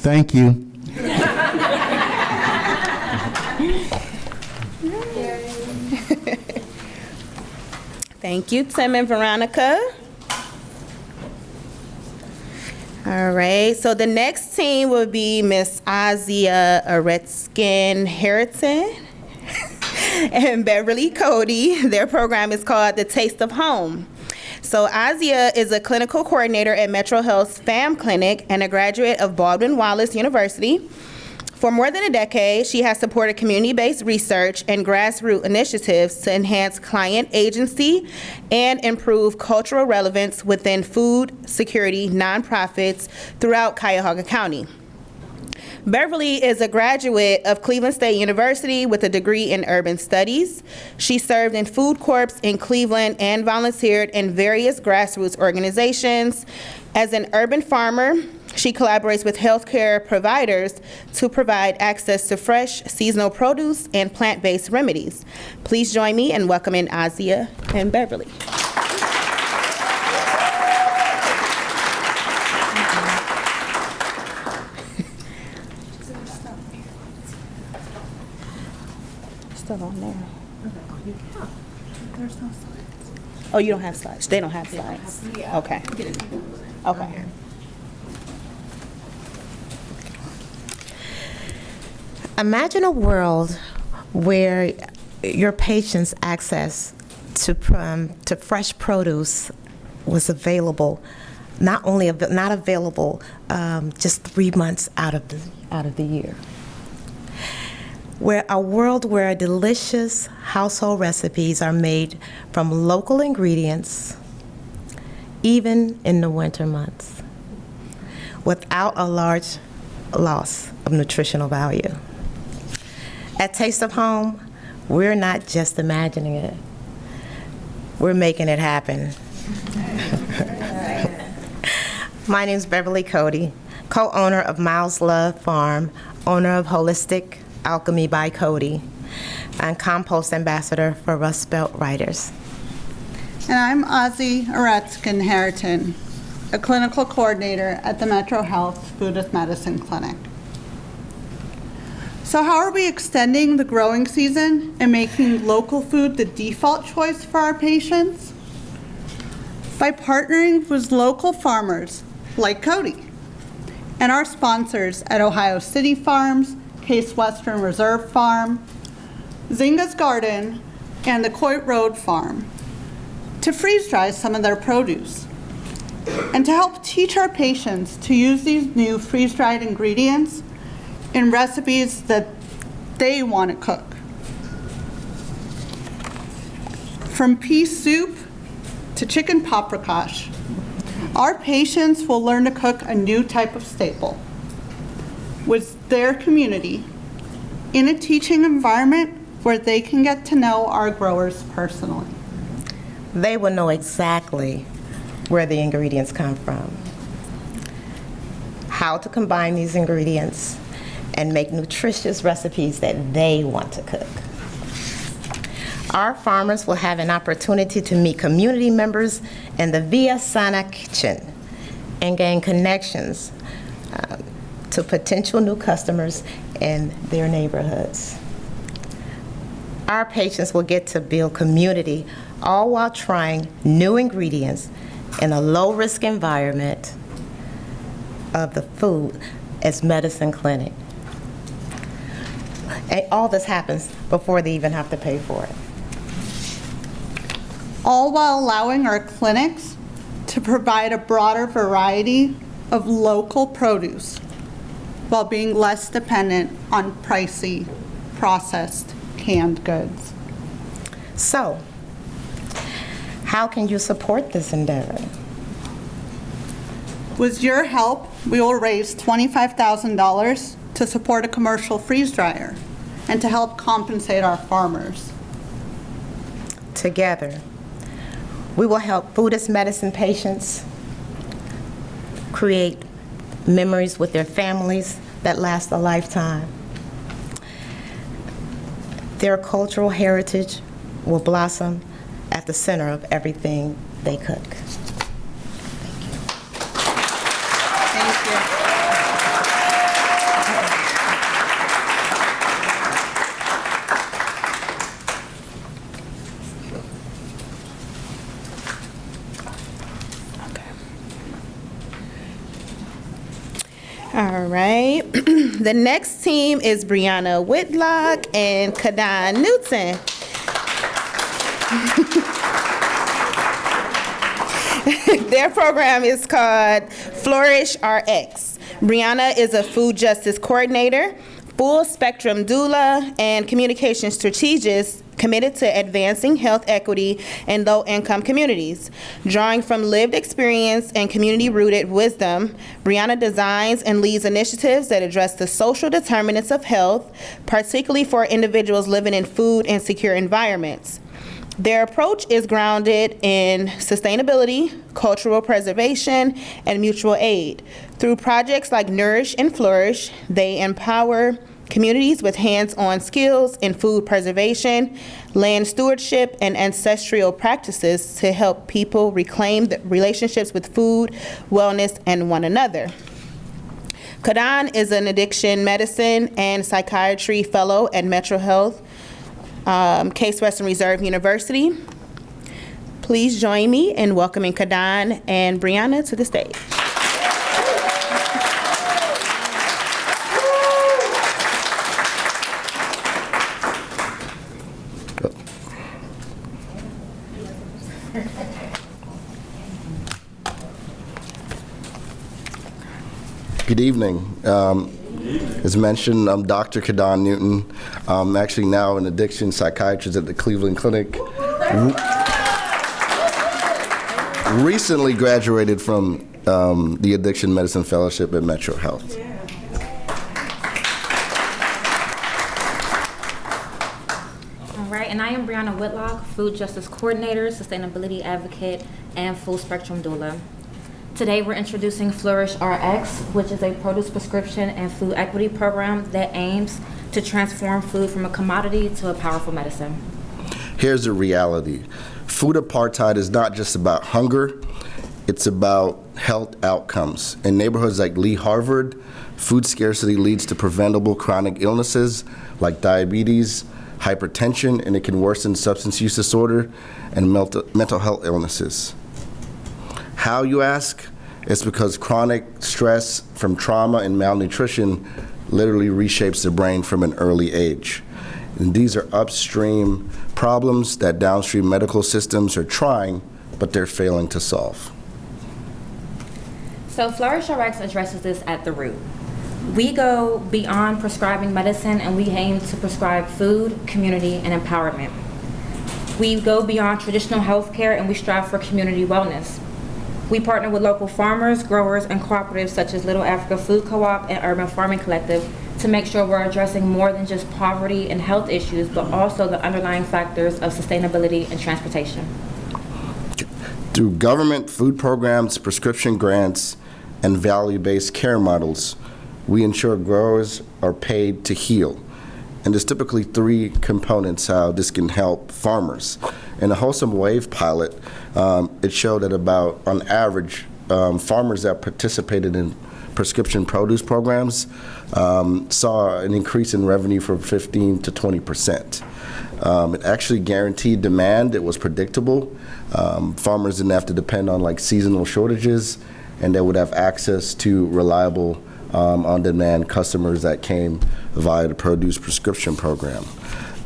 Thank you. Thank you, Tim and Veronica. All right, so the next team will be Miss Azia Aretskin-Harrington and Beverly Cody. Their program is called The Taste of Home. So Azia is a clinical coordinator at Metro Health's FAM Clinic and a graduate of Baldwin Wallace University. For more than a decade, she has supported community-based research and grassroots initiatives to enhance client agency and improve cultural relevance within food security nonprofits throughout Cuyahoga County. Beverly is a graduate of Cleveland State University with a degree in urban studies. She served in food corps in Cleveland and volunteered in various grassroots organizations. As an urban farmer, she collaborates with healthcare providers to provide access to fresh, seasonal produce and plant-based remedies. Please join me in welcoming Azia and Beverly. Still on there. There's no slides. Oh, you don't have slides? They don't have slides? Okay. Okay. Imagine a world where your patient's access to fresh produce was available, not available just 3 months out of the year. Where a world where delicious household recipes are made from local ingredients, even in the winter months, without a large loss of nutritional value. At Taste of Home, we're not just imagining it, we're making it happen. My name is Beverly Cody, co-owner of Miles Love Farm, owner of Holistic Alchemy by Cody, and compost ambassador for Rust Belt Writers. And I'm Ozzie Aretskin-Harrington, a clinical coordinator at the Metro Health Buddhist Medicine Clinic. So how are we extending the growing season and making local food the default choice for our patients? By partnering with local farmers like Cody and our sponsors at Ohio City Farms, Case Western Reserve Farm, Zynga's Garden, and the Coit Road Farm to freeze dry some of their produce and to help teach our patients to use these new freeze-dried ingredients in recipes that they want to cook. From pea soup to chicken paprikash, our patients will learn to cook a new type of staple with their community in a teaching environment where they can get to know our growers personally. They will know exactly where the ingredients come from, how to combine these ingredients, and make nutritious recipes that they want to cook. Our farmers will have an opportunity to meet community members in the Via Sana kitchen and gain connections to potential new customers in their neighborhoods. Our patients will get to build community, all while trying new ingredients in a low-risk environment of the food as medicine clinic. And all this happens before they even have to pay for it. All while allowing our clinics to provide a broader variety of local produce while being less dependent on pricey, processed, canned goods. So, how can you support this endeavor? With your help, we will raise $25,000 to support a commercial freeze dryer and to help compensate our farmers. Together, we will help food as medicine patients create memories with their families that last a lifetime. Their cultural heritage will blossom at the center of everything they cook. Thank you. All right. The next team is Brianna Whitlock and Kadan Newton. Their program is called Flourish RX. Brianna is a food justice coordinator, full spectrum doula, and communication strategist committed to advancing health equity in low-income communities. Drawing from lived experience and community-rooted wisdom, Brianna designs and leads initiatives that address the social determinants of health, particularly for individuals living in food insecure environments. Their approach is grounded in sustainability, cultural preservation, and mutual aid. Through projects like Nourish and Flourish, they empower communities with hands-on skills in food preservation, land stewardship, and ancestral practices to help people reclaim the relationships with food, wellness, and one another. Kadan is an addiction medicine and psychiatry fellow at Metro Health, Case Western Reserve University. Please join me in welcoming Kadan and Brianna to the stage. Good evening. As mentioned, I'm Dr. Kadan Newton. I'm actually now an addiction psychiatrist at the Cleveland Clinic. Recently graduated from the Addiction Medicine Fellowship at Metro Health. All right, and I am Brianna Whitlock, Food Justice Coordinator, Sustainability Advocate, and Full Spectrum Doula. Today we're introducing Flourish RX, which is a produce prescription and food equity program that aims to transform food from a commodity to a powerful medicine. Here's the reality. Food apartheid is not just about hunger, It's about health outcomes. In neighborhoods like Lee Harvard, food scarcity leads to preventable chronic illnesses like diabetes, hypertension, and it can worsen substance use disorder and mental health illnesses. How, you ask? It's because chronic stress from trauma and malnutrition literally reshapes the brain from an early age. And these are upstream problems that downstream medical systems are trying, but they're failing to solve. So FlourishRx addresses this at the root. We go beyond prescribing medicine and we aim to prescribe food, community, and empowerment. We go beyond traditional healthcare and we strive for community wellness. We partner with local farmers, growers, and cooperatives such as Little Africa Food Co-op and Urban Farming Collective to make sure we're addressing more than just poverty and health issues, but also the underlying factors of sustainability and transportation. Through government food programs, prescription grants, and value-based care models, we ensure growers are paid to heal. And there's typically three components how this can help farmers. In the Wholesome Wave pilot, it showed that about, on average, farmers that participated in prescription produce programs saw an increase in revenue from 15 to 20%. It actually guaranteed demand. It was predictable. Farmers didn't have to depend on like seasonal shortages, and they would have access to reliable on-demand customers that came via the produce prescription program.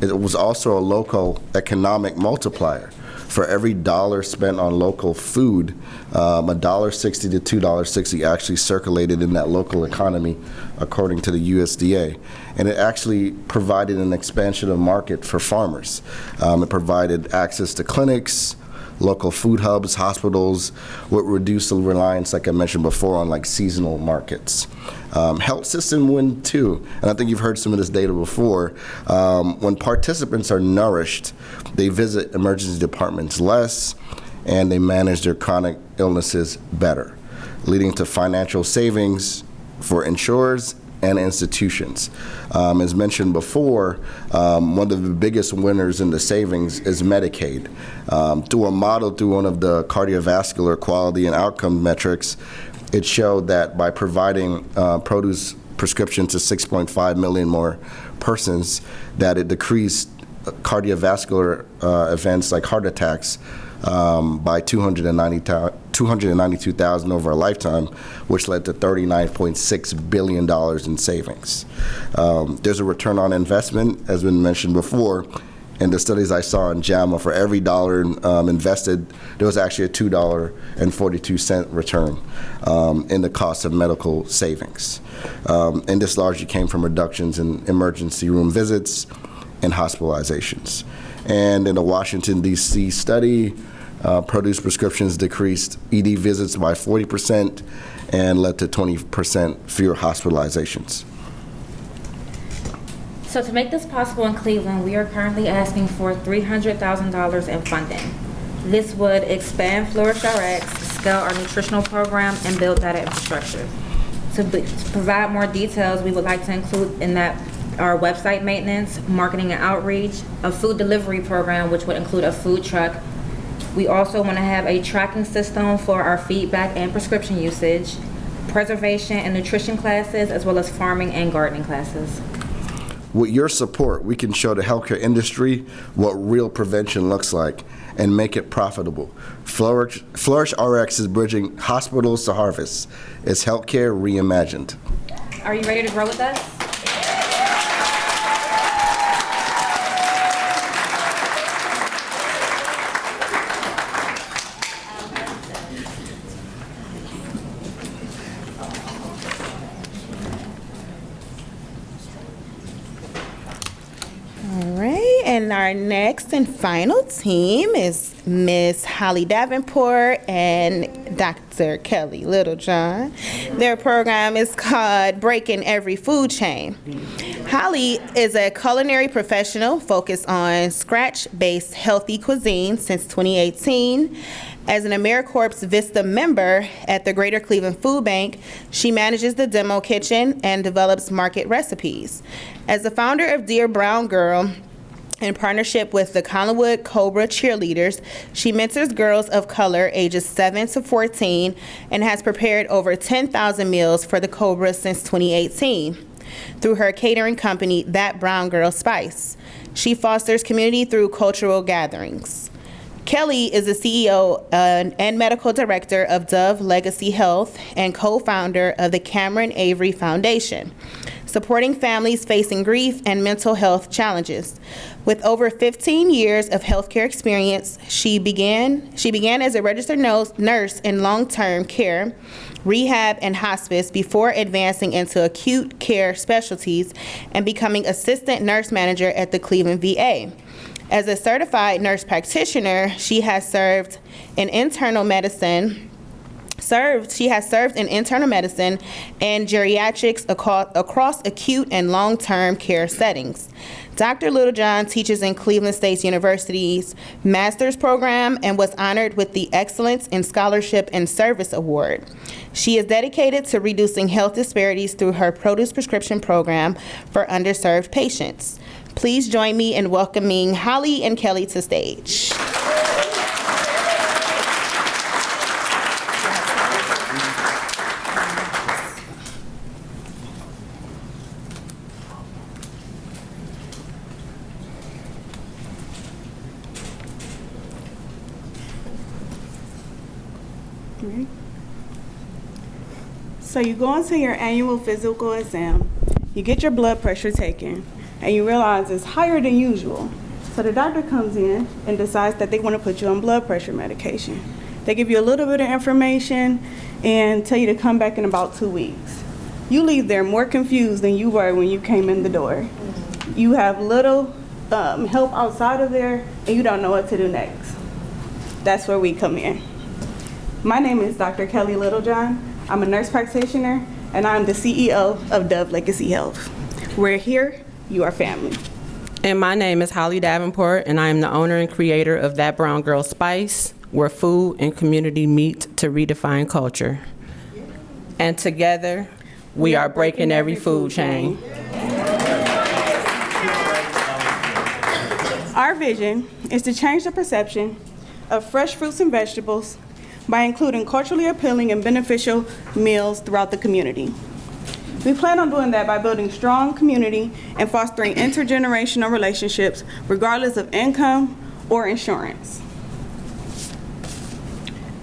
It was also a local economic multiplier. For every dollar spent on local food, $1.60 to $2.60 actually circulated in that local economy, according to the USDA. And it actually provided an expansion of market for farmers. It provided access to clinics, local food hubs, hospitals, would reduce the reliance, like I mentioned before, on like seasonal markets. Health system win too, and I think you've heard some of this data before. When participants are nourished, they visit emergency departments less, and they manage their chronic illnesses better, leading to financial savings for insurers and institutions. As mentioned before, one of the biggest winners in the savings is Medicaid. Through a model through one of the cardiovascular quality and outcome metrics, it showed that by providing produce prescriptions to 6.5 million more persons, that it decreased cardiovascular events like heart attacks by 292,000 over a lifetime, which led to $39.6 billion in savings. There's a return on investment, as been mentioned before. In the studies I saw in JAMA, for every dollar invested, there was actually a $2.42 return in the cost of medical savings. And this largely came from reductions in emergency room visits and hospitalizations. And in a Washington, D.C. study, produce prescriptions decreased ED visits by 40% and led to 20% fewer hospitalizations. So to make this possible in Cleveland, we are currently asking for $300,000 in funding. This would expand FlourishRx, scale our nutritional program, and build data infrastructure. To provide more details, we would like to include in that our website maintenance, marketing and outreach, a food delivery program, which would include a food truck. We also want to have a tracking system for our feedback and prescription usage, preservation and nutrition classes, as well as farming and gardening classes. With your support, we can show the healthcare industry what real prevention looks like and make it profitable. FlourishRx is bridging hospitals to harvest. It's healthcare reimagined. Are you ready to grow with us? And our next and final team is Miss Holly Davenport and Dr. Kelly Littlejohn. Their program is called Breaking Every Food Chain. Holly is a culinary professional focused on scratch-based healthy cuisine since 2018. As an AmeriCorps Vista member at the Greater Cleveland Food Bank, she manages the demo kitchen and develops market recipes. As the founder of Dear Brown Girl, In partnership with the Collinwood Cobra cheerleaders, she mentors girls of color ages 7 to 14 and has prepared over 10,000 meals for the Cobra since 2018 through her catering company, That Brown Girl Spice. She fosters community through cultural gatherings. Kelly is the CEO and medical director of Dove Legacy Health and co-founder of the Cameron Avery Foundation, supporting families facing grief and mental health challenges. With over 15 years of healthcare experience, she began as a registered nurse in long-term care, rehab, and hospice before advancing into acute care specialties and becoming assistant nurse manager at the Cleveland VA. As a certified nurse practitioner, she has served in internal medicine and geriatrics across acute and long-term care settings. Dr. Littlejohn teaches in Cleveland State University's master's program and was honored with the Excellence in Scholarship and Service Award. She is dedicated to reducing health disparities through her produce prescription program for underserved patients. Please join me in welcoming Holly and Kelly to stage. So you go into your annual physical exam, you get your blood pressure taken, and you realize it's higher than usual. So the doctor comes in and decides that they want to put you on blood pressure medication. They give you a little bit of information and tell you to come back in about 2 weeks. You leave there more confused than you were when you came in the door. You have little help outside of there, and you don't know what to do next. That's where we come in. My name is Dr. Kelly Littlejohn. I'm a nurse practitioner, and I'm the CEO of Dove Legacy Health. We're here, you are family. And my name is Holly Davenport, and I am the owner and creator of That Brown Girl Spice, where food and community meet to redefine culture. And together, we are breaking every food chain. Our vision is to change the perception of fresh fruits and vegetables by including culturally appealing and beneficial meals throughout the community. We plan on doing that by building strong community and fostering intergenerational relationships regardless of income or insurance.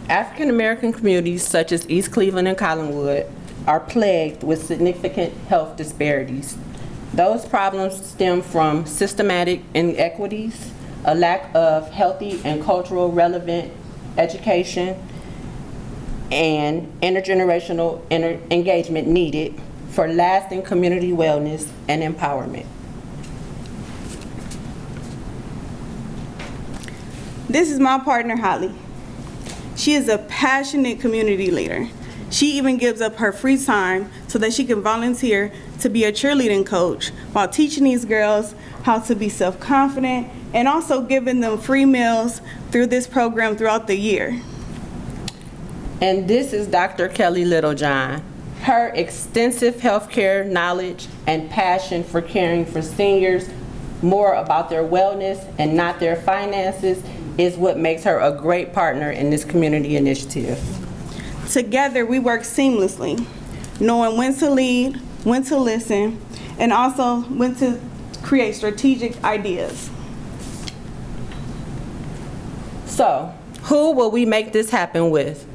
African American communities such as East Cleveland and Collinwood are plagued with significant health disparities. Those problems stem from systematic inequities, a lack of healthy and cultural relevant education, and intergenerational engagement needed for lasting community wellness and empowerment. This is my partner, Holly. She is a passionate community leader. She even gives up her free time so that she can volunteer to be a cheerleading coach while teaching these girls how to be self-confident and also giving them free meals through this program throughout the year. And this is Dr. Kelly Littlejohn. Her extensive healthcare knowledge and passion for caring for seniors more about their wellness and not their finances is what makes her a great partner in this community initiative. Together, we work seamlessly, knowing when to lead, when to listen, and also when to create strategic ideas. So, who will we make this happen with?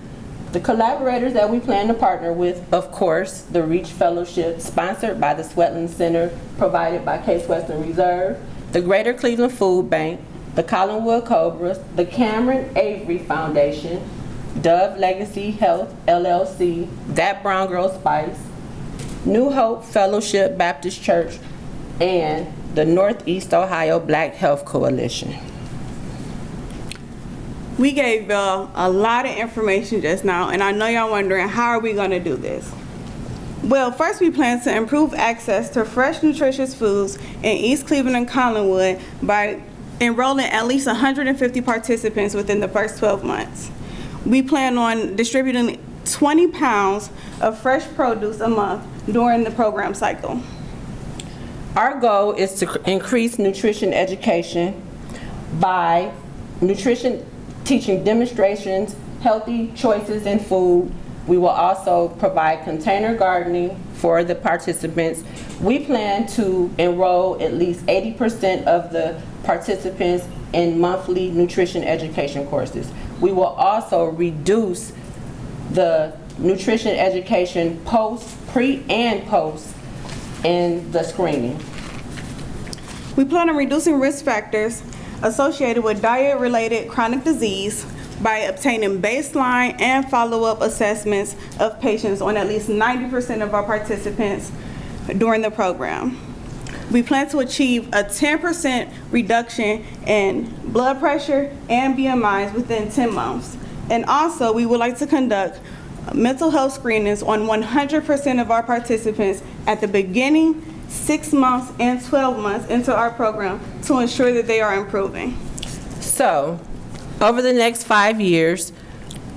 The collaborators that we plan to partner with, of course, the REACH Fellowship, sponsored by the Swetland Center, provided by Case Western Reserve, the Greater Cleveland Food Bank, the Collinwood Cobras, the Cameron Avery Foundation, Dove Legacy Health, LLC, That Brown Girl Spice, New Hope Fellowship Baptist Church, and the Northeast Ohio Black Health Coalition. We gave y'all a lot of information just now, and I know y'all wondering, how are we gonna do this? Well, first we plan to improve access to fresh, nutritious foods in East Cleveland and Collinwood by enrolling at least 150 participants within the first 12 months. We plan on distributing 20 pounds of fresh produce a month during the program cycle. Our goal is to increase nutrition education by nutrition teaching demonstrations, healthy choices in food. We will also provide container gardening for the participants. We plan to enroll at least 80% of the participants in monthly nutrition education courses. We will also reduce the nutrition education pre and post in the screening. We plan on reducing risk factors associated with diet-related chronic disease by obtaining baseline and follow-up assessments of patients on at least 90% of our participants during the program. We plan to achieve a 10% reduction in blood pressure and BMIs within 10 months. And also, we would like to conduct mental health screenings on 100% of our participants at the beginning, 6 months, and 12 months into our program to ensure that they are improving. So, over the next 5 years,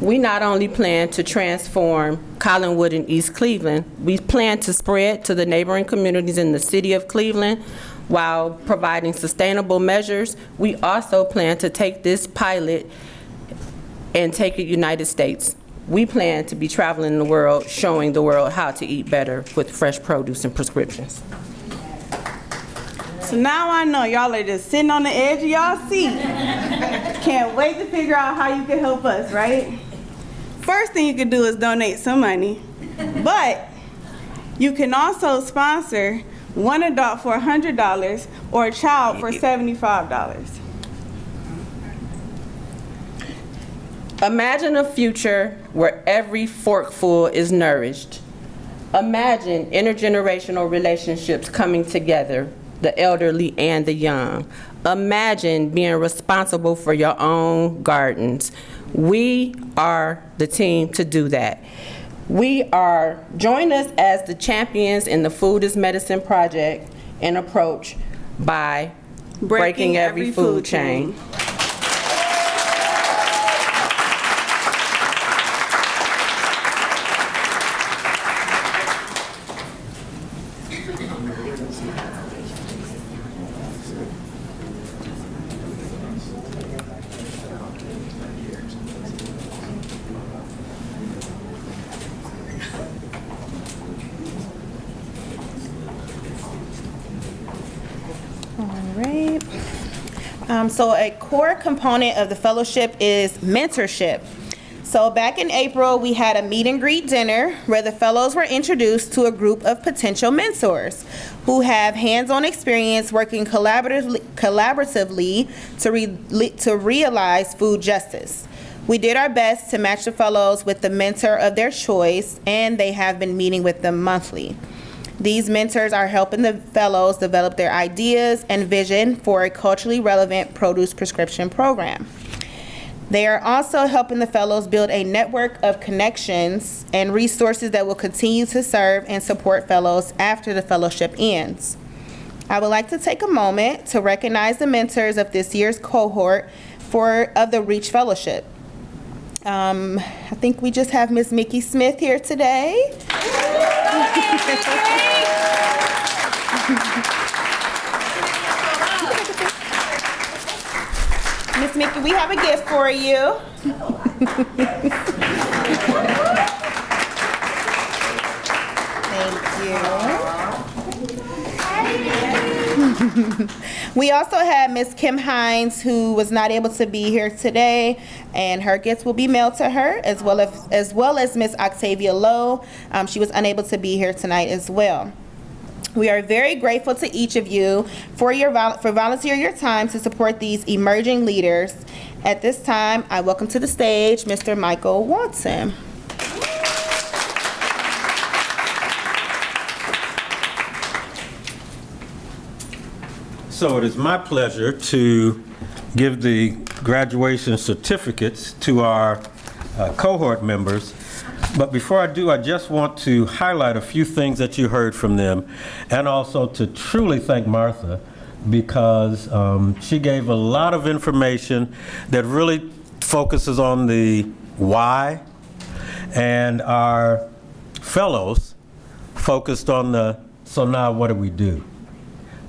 we not only plan to transform Collinwood and East Cleveland, we plan to spread to the neighboring communities in the city of Cleveland while providing sustainable measures. We also plan to take this pilot and take it United States. We plan to be traveling the world, showing the world how to eat better with fresh produce and prescriptions. So now I know y'all are just sitting on the edge of y'all seat. Can't wait to figure out how you can help us, right? First thing you can do is donate some money, but you can also sponsor one adult for $100 or a child for $75. Imagine a future where every forkful is nourished. Imagine intergenerational relationships coming together, the elderly and the young. Imagine being responsible for your own gardens. We are the team to do that. Join us as the champions in the Food is Medicine project and approach by breaking every food chain. So a core component of the fellowship is mentorship. So back in April, we had a meet and greet dinner where the fellows were introduced to a group of potential mentors who have hands-on experience working collaboratively to realize food justice. We did our best to match the fellows with the mentor of their choice, and they have been meeting with them monthly. These mentors are helping the fellows develop their ideas and vision for a culturally relevant produce prescription program. They are also helping the fellows build a network of connections and resources that will continue to serve and support fellows after the fellowship ends. I would like to take a moment to recognize the mentors of this year's cohort of the Reach Fellowship. I think we just have Miss Mickey Smith here today. Miss Mickey, we have a gift for you. Thank you. We also have Miss Kim Hines, who was not able to be here today, and her gifts will be mailed to her, as well as Miss Octavia Lowe. She was unable to be here tonight as well. We are very grateful to each of you for volunteering your time to support these emerging leaders. At this time, I welcome to the stage Mr. Michael Watson. So it is my pleasure to give the graduation certificates to our cohort members. But before I do, I just want to highlight a few things that you heard from them, and also to truly thank Martha, because she gave a lot of information that really focuses on the why, and our fellows focused on the, so now what do we do?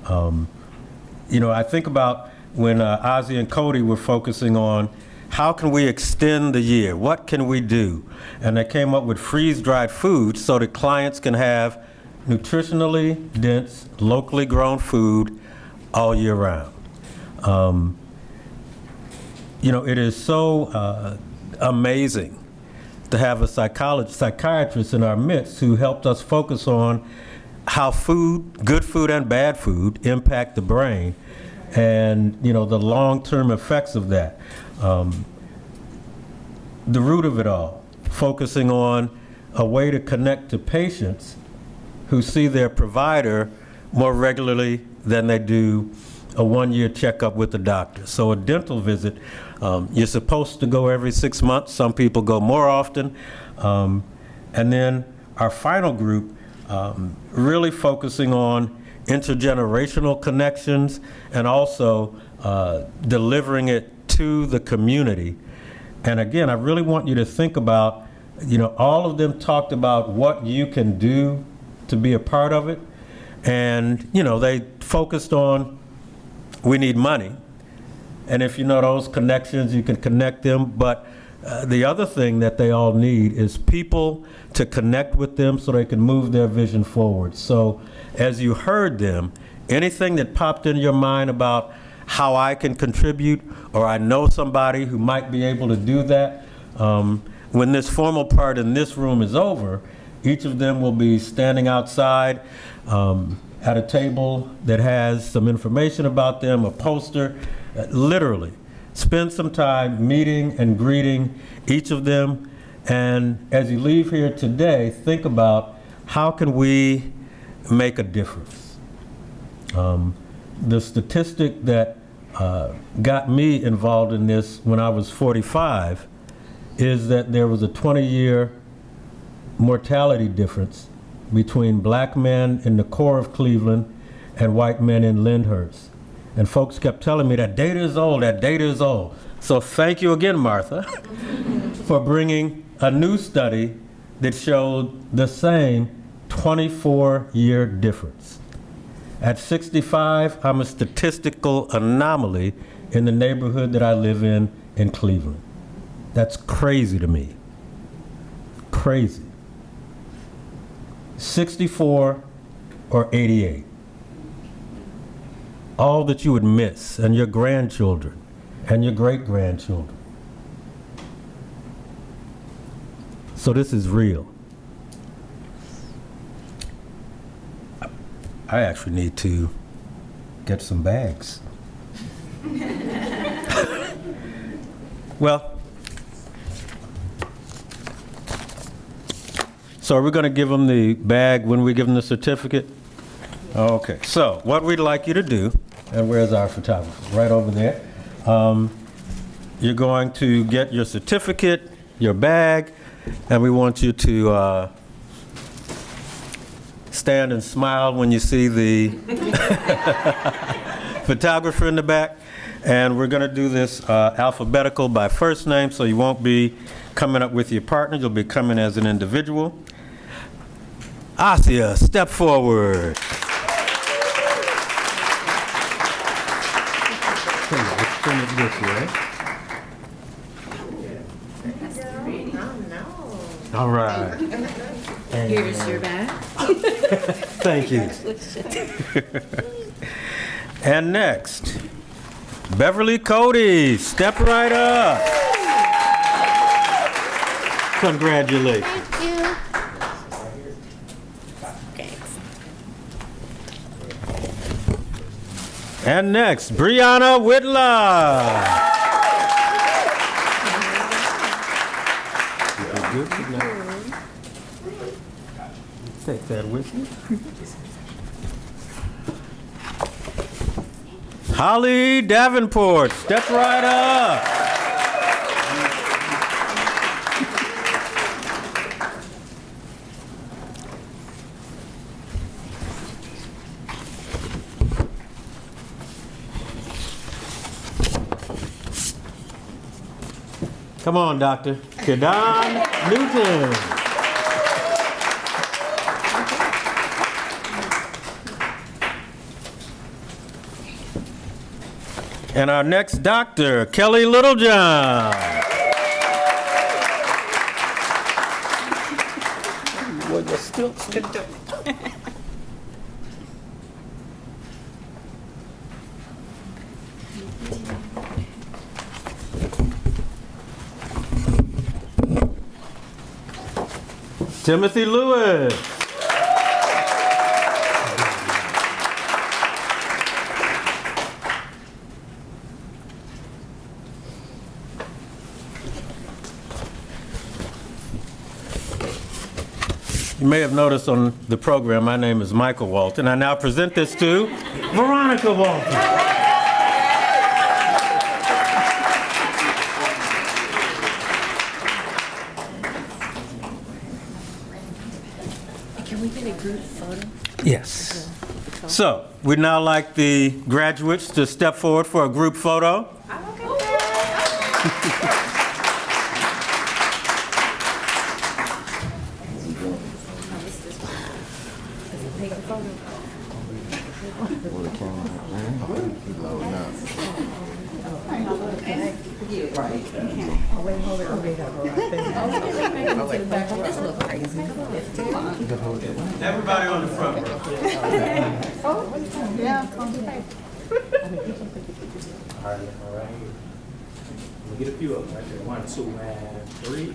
I think about when Ozzy and Cody were focusing on how can we extend the year? What can we do? And they came up with freeze-dried foods so that clients can have nutritionally dense, locally grown food all year round. It is so amazing to have a psychiatrist in our midst who helped us focus on how good food and bad food impact the brain and, the long-term effects of that. The root of it all, focusing on a way to connect to patients who see their provider more regularly than they do a one-year checkup with the doctor. So a dental visit, you're supposed to go every 6 months. Some people go more often. And then our final group, really focusing on intergenerational connections and also delivering it to the community. And again, I really want you to think about, all of them talked about what you can do to be a part of it. And, they focused on, we need money. And if you know those connections, you can connect them. But the other thing that they all need is people to connect with them so they can move their vision forward. So as you heard them, anything that popped in your mind about how I can contribute, or I know somebody who might be able to do that, when this formal part in this room is over, each of them will be standing outside at a table that has some information about them, a poster. Literally, spend some time meeting and greeting each of them. And as you leave here today, think about how can we make a difference. The statistic that got me involved in this when I was 45 is that there was a 20-year mortality difference between black men in the core of Cleveland and white men in Lyndhurst. And folks kept telling me that data is old, that data is old. So thank you again, Martha, for bringing a new study that showed the same 24-year difference. At 65, I'm a statistical anomaly in the neighborhood that I live in Cleveland. That's crazy to me. Crazy. 64 or 88. All that you would miss, and your grandchildren, and your great-grandchildren. So this is real. I actually need to get some bags. Well, so are we going to give them the bag when we give them the certificate? Okay, so what we'd like you to do, and where's our photographer? Right over there. You're going to get your certificate, your bag, and we want you to stand and smile when you see the photographer in the back. And we're going to do this alphabetical by first name, so you won't be coming up with your partner. You'll be coming as an individual. Asia, step forward. Turn it this way. All right. Here's your bag. Thank you. And next, Beverly Cody, step right up. Congratulations. Thank you. And next, Brianna Whitlock. Take that with you. Holly Davenport, step right up. Come on, Doctor. Kedan Newton. And our next doctor, Kelly Littlejohn. Timothy Lewis. You may have noticed on the program, my name is Michael Walton. I now present this to Veronica Walton. Can we get a group photo? Yes. So, we'd now like the graduates to step forward for a group photo. Everybody on the front row. All right. We'll get a few of them right there. 1, 2, and 3.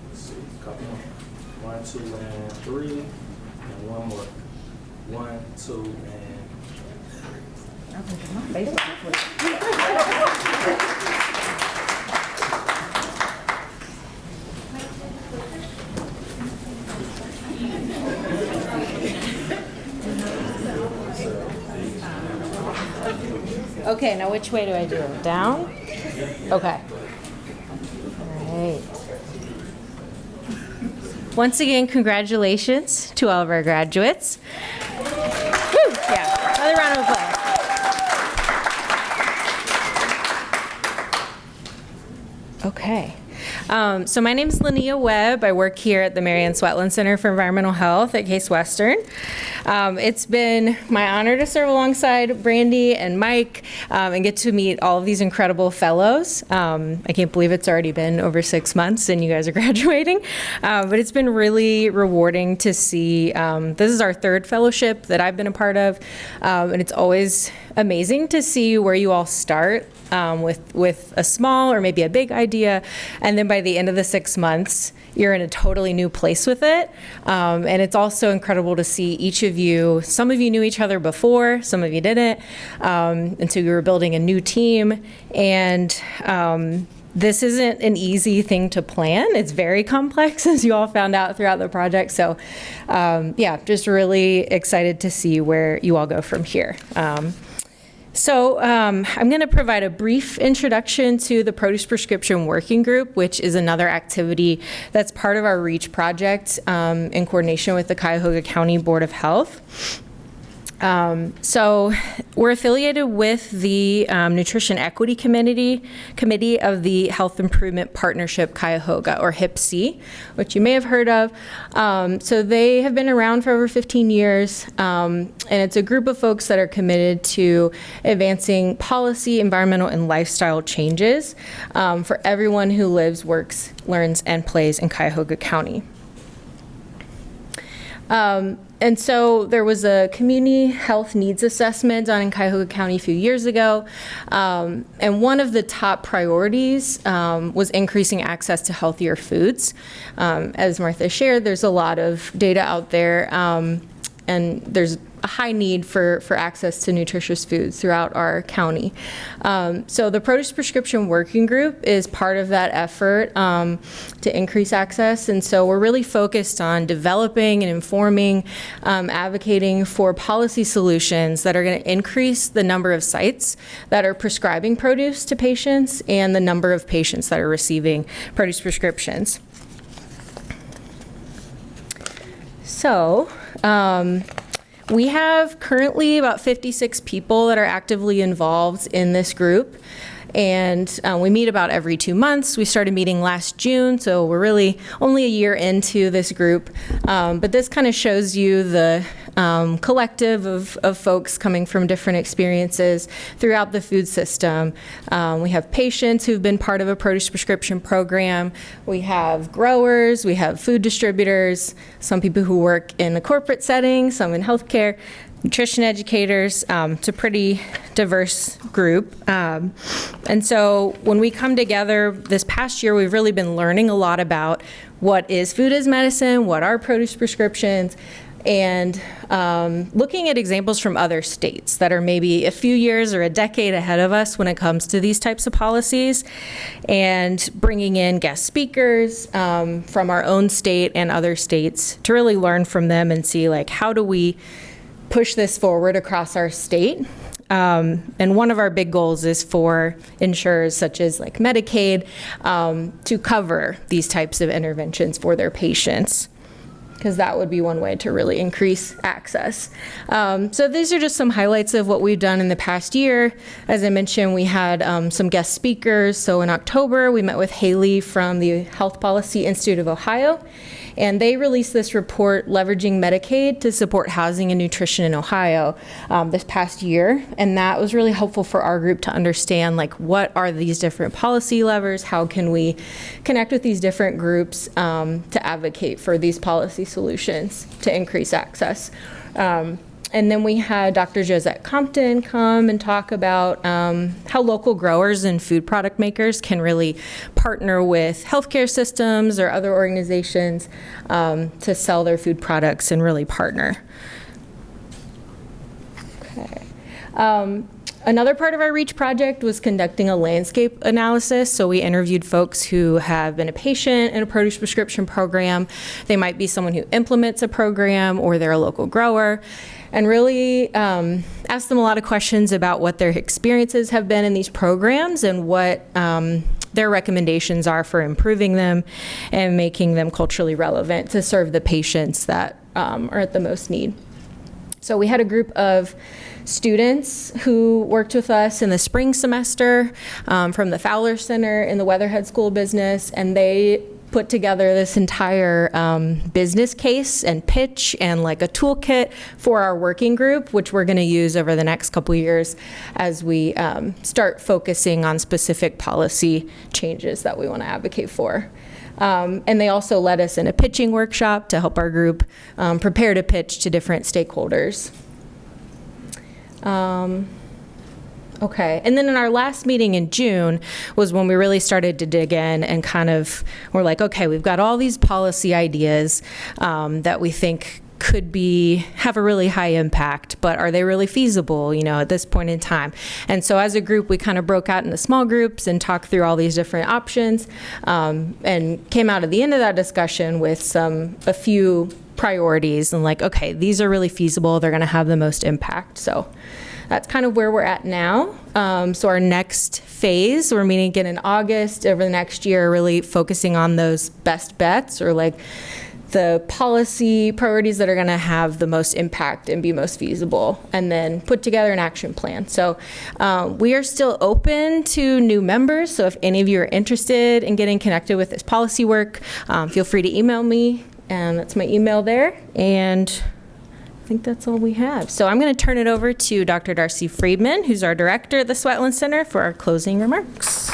Let's see, couple more. 1, 2, and 3. And one more. 1, 2, and 3. Okay, now which way do I do it? Down? Okay. All right. Once again, congratulations to all of our graduates. Woo! Yeah, another round of applause. Okay. So my name is Linnea Webb. I work here at the Marian Swetland Center for Environmental Health at Case Western. It's been my honor to serve alongside Brandy and Mike and get to meet all of these incredible fellows. I can't believe it's already been over 6 months and you guys are graduating. But it's been really rewarding to see. This is our 3rd fellowship that I've been a part of. And it's always amazing to see where you all start with a small or maybe a big idea. And then by the end of the 6 months, you're in a totally new place with it. And it's also incredible to see each of you, some of you knew each other before, some of you didn't. And so you were building a new team. And this isn't an easy thing to plan. It's very complex, as you all found out throughout the project. So yeah, just really excited to see where you all go from here. So I'm going to provide a brief introduction to the Produce Prescription Working Group, which is another activity that's part of our REACH project in coordination with the Cuyahoga County Board of Health. So we're affiliated with the Nutrition Equity Committee of the Health Improvement Partnership Cuyahoga, or HIPC, which you may have heard of. So they have been around for over 15 years, and it's a group of folks that are committed to advancing policy, environmental, and lifestyle changes for everyone who lives, works, learns, and plays in Cuyahoga County. And so there was a community health needs assessment done in Cuyahoga County a few years ago. And one of the top priorities was increasing access to healthier foods. As Martha shared, there's a lot of data out there, and there's a high need for access to nutritious foods throughout our county. So the Produce Prescription Working Group is part of that effort to increase access. And so we're really focused on developing and informing, advocating for policy solutions that are going to increase the number of sites that are prescribing produce to patients and the number of patients that are receiving produce prescriptions. So, we have currently about 56 people that are actively involved in this group. And we meet about every 2 months. We started meeting last June, so we're really only a year into this group. But this kind of shows you the collective of folks coming from different experiences throughout the food system. We have patients who've been part of a produce prescription program. We have growers, we have food distributors, some people who work in the corporate setting, some in healthcare, nutrition educators. It's a pretty diverse group. And so when we come together this past year, we've really been learning a lot about what is food as medicine, what are produce prescriptions, and looking at examples from other states that are maybe a few years or a decade ahead of us when it comes to these types of policies, and bringing in guest speakers from our own state and other states to really learn from them and see, like, how do we push this forward across our state. And one of our big goals is for insurers such as like Medicaid to cover these types of interventions for their patients, because that would be one way to really increase access. So these are just some highlights of what we've done in the past year. As I mentioned, we had some guest speakers. So in October, we met with Haley from the Health Policy Institute of Ohio, and they released this report, Leveraging Medicaid to Support Housing and Nutrition in Ohio, this past year. And that was really helpful for our group to understand, like, what are these different policy levers? How can we connect with these different groups to advocate for these policy solutions to increase access? And then we had Dr. Josette Compton come and talk about how local growers and food product makers can really partner with healthcare systems or other organizations to sell their food products and really partner. Okay. Another part of our REACH project was conducting a landscape analysis. So we interviewed folks who have been a patient in a produce prescription program. They might be someone who implements a program, or they're a local grower, and really asked them a lot of questions about what their experiences have been in these programs and what their recommendations are for improving them and making them culturally relevant to serve the patients that are at the most need. So we had a group of students who worked with us in the spring semester from the Fowler Center in the Weatherhead School of Business, and they put together this entire business case and pitch and like a toolkit for our working group, which we're going to use over the next couple years as we start focusing on specific policy changes that we want to advocate for. And they also led us in a pitching workshop to help our group prepare to pitch to different stakeholders. Okay, and then in our last meeting in June was when we really started to dig in and kind of, we're like, okay, we've got all these policy ideas that we think could have a really high impact, but are they really feasible, at this point in time? And so as a group, we kind of broke out into small groups and talked through all these different options, and came out at the end of that discussion with a few priorities and like, okay, these are really feasible, they're gonna have the most impact. So that's kind of where we're at now. So our next phase, we're meeting again in August over the next year, really focusing on those best bets, or like the policy priorities that are going to have the most impact and be most feasible, and then put together an action plan. So we are still open to new members. So if any of you are interested in getting connected with this policy work, feel free to email me, and that's my email there. And I think that's all we have. So I'm going to turn it over to Dr. Darcy Friedman, who's our director at the Swetland Center, for our closing remarks.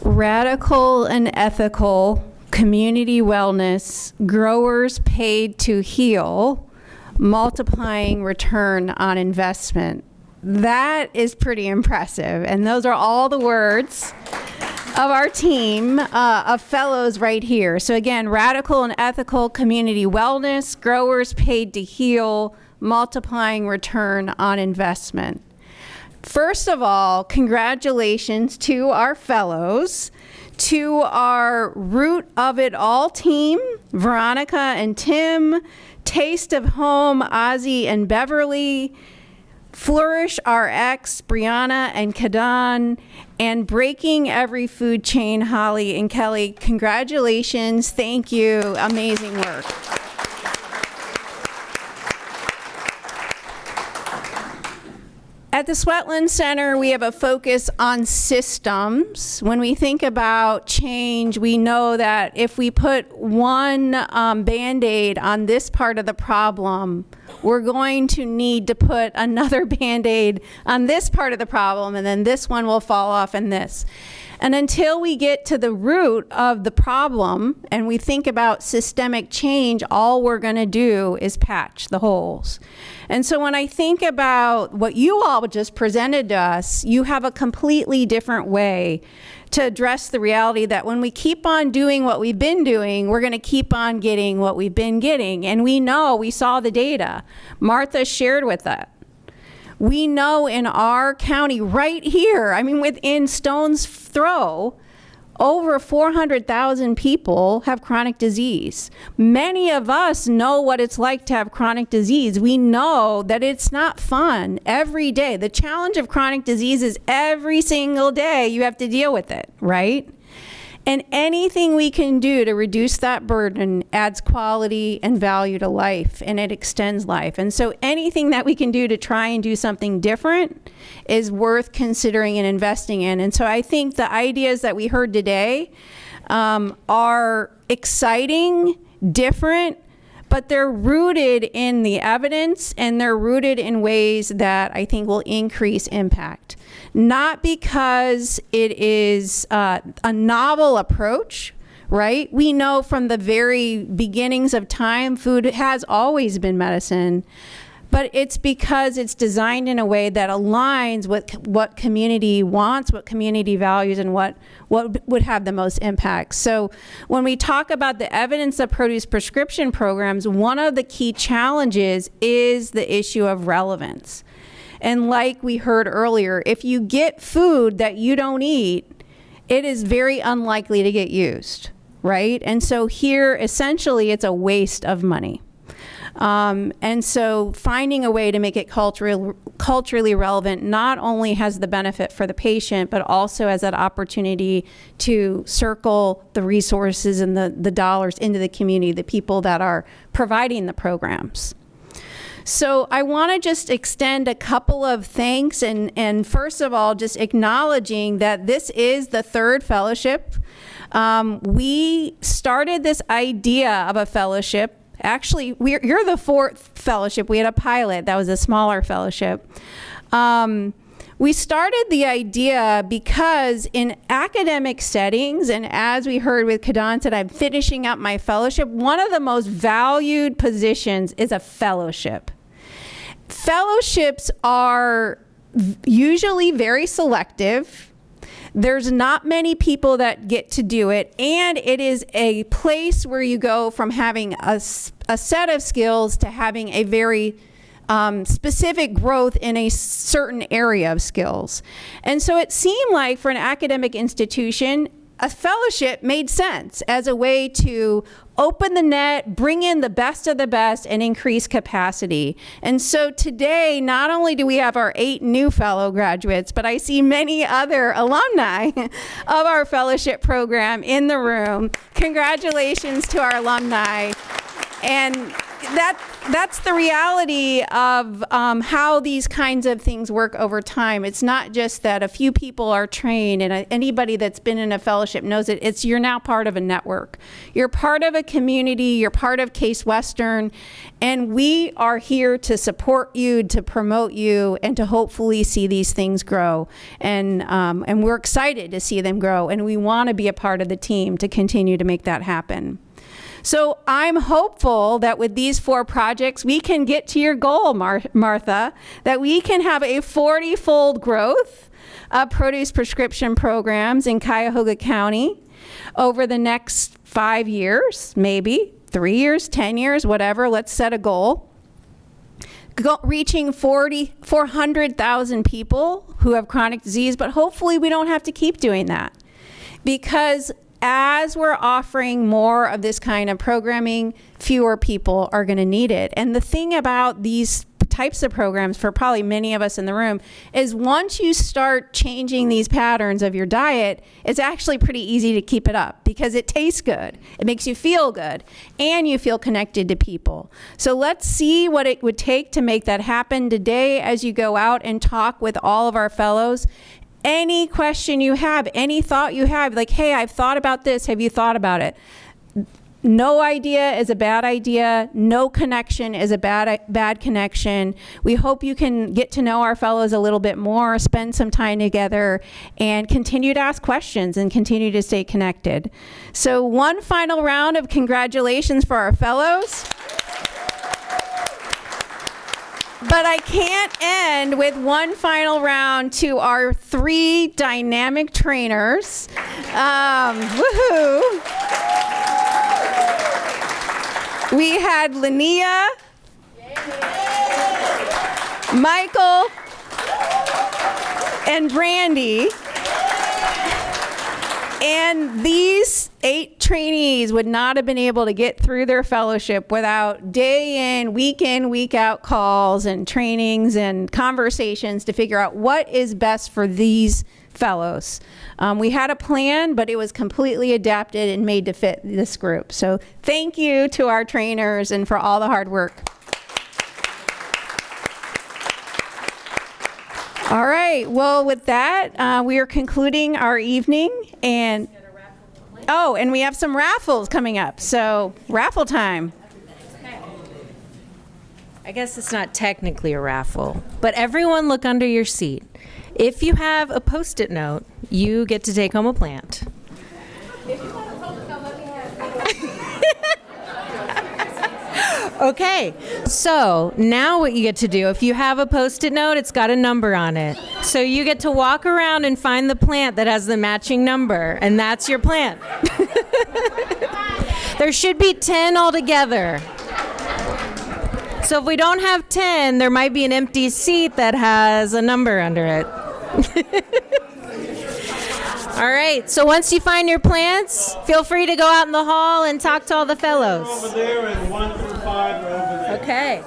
Radical and ethical community wellness, growers paid to heal, multiplying return on investment. That is pretty impressive. And those are all the words of our team of fellows right here. So again, radical and ethical community wellness, growers paid to heal, multiplying return on investment. First of all, congratulations to our fellows, to our Root of It All team, Veronica and Tim, Taste of Home, Ozzy and Beverly, Flourish RX, Brianna and Kadan, and Breaking Every Food Chain, Holly and Kelly. Congratulations. Thank you. Amazing work. At the Swetland Center, we have a focus on systems. When we think about change, we know that if we put one Band-Aid on this part of the problem, we're going to need to put another Band-Aid on this part of the problem, and then this one will fall off and this. And until we get to the root of the problem and we think about systemic change, all we're going to do is patch the holes. And so when I think about what you all just presented to us, you have a completely different way to address the reality that when we keep on doing what we've been doing, we're going to keep on getting what we've been getting. And we know, we saw the data. Martha shared with us. We know in our county right here, I mean, within stone's throw, over 400,000 people have chronic disease. Many of us know what it's like to have chronic disease. We know that it's not fun every day. The challenge of chronic disease is every single day you have to deal with it, right? And anything we can do to reduce that burden adds quality and value to life, and it extends life. And so anything that we can do to try and do something different is worth considering and investing in. And so I think the ideas that we heard today are exciting, different, but they're rooted in the evidence, and they're rooted in ways that I think will increase impact. Not because it is a novel approach, right? We know from the very beginnings of time, food has always been medicine, but it's because it's designed in a way that aligns with what community wants, what community values, and what would have the most impact. So when we talk about the evidence of produce prescription programs, one of the key challenges is the issue of relevance. And like we heard earlier, if you get food that you don't eat, it is very unlikely to get used, right? And so here, essentially, it's a waste of money. And so finding a way to make it culturally relevant not only has the benefit for the patient, but also has that opportunity to circle the resources and the dollars into the community, the people that are providing the programs. So I want to just extend a couple of thanks, and first of all, just acknowledging that this is the third fellowship. We started this idea of a fellowship. Actually, you're the fourth fellowship. We had a pilot that was a smaller fellowship. We started the idea because in academic settings, and as we heard with Kadan said, I'm finishing up my fellowship, one of the most valued positions is a fellowship. Fellowships are usually very selective. There's not many people that get to do it, and it is a place where you go from having a set of skills to having a very specific growth in a certain area of skills. And so it seemed like for an academic institution, a fellowship made sense as a way to open the net, bring in the best of the best, and increase capacity. And so today, not only do we have our 8 new fellow graduates, but I see many other alumni of our fellowship program in the room. Congratulations to our alumni. And that's the reality of how these kinds of things work over time. It's not just that a few people are trained, and anybody that's been in a fellowship knows it. It's you're now part of a network. You're part of a community. You're part of Case Western, and we are here to support you, to promote you, and to hopefully see these things grow. And we're excited to see them grow, and we want to be a part of the team to continue to make that happen. So I'm hopeful that with these 4 projects, we can get to your goal, Martha, that we can have a 40-fold growth of produce prescription programs in Cuyahoga County over the next 5 years, maybe 3 years, 10 years, whatever. Let's set a goal. Reaching 400,000 people who have chronic disease, but hopefully we don't have to keep doing that, because as we're offering more of this kind of programming, fewer people are going to need it. And the thing about these types of programs for probably many of us in the room is once you start changing these patterns of your diet, it's actually pretty easy to keep it up because it tastes good, it makes you feel good, and you feel connected to people. So let's see what it would take to make that happen today as you go out and talk with all of our fellows. Any question you have, any thought you have, like, hey, I've thought about this, have you thought about it? No idea is a bad idea. No connection is a bad connection. We hope you can get to know our fellows a little bit more, spend some time together, and continue to ask questions and continue to stay connected. So one final round of congratulations for our fellows. But I can't end with one final round to our 3 dynamic trainers. Woohoo! We had Linnea, Michael, and Brandy. And these 8 trainees would not have been able to get through their fellowship without day in, week out calls and trainings and conversations to figure out what is best for these fellows. We had a plan, but it was completely adapted and made to fit this group. So thank you to our trainers and for all the hard work. All right, well, with that, we are concluding our evening, and and we have some raffles coming up, so raffle time. I guess it's not technically a raffle, but everyone look under your seat. If you have a Post-it note, you get to take home a plant. Okay, so now what you get to do, if you have a Post-it note, it's got a number on it. So you get to walk around and find the plant that has the matching number, and that's your plant. There should be 10 altogether. So if we don't have 10, there might be an empty seat that has a number under it. All right, so once you find your plants, feel free to go out in the hall and talk to all the fellows. Over there and 1 through 5 are over there. Okay.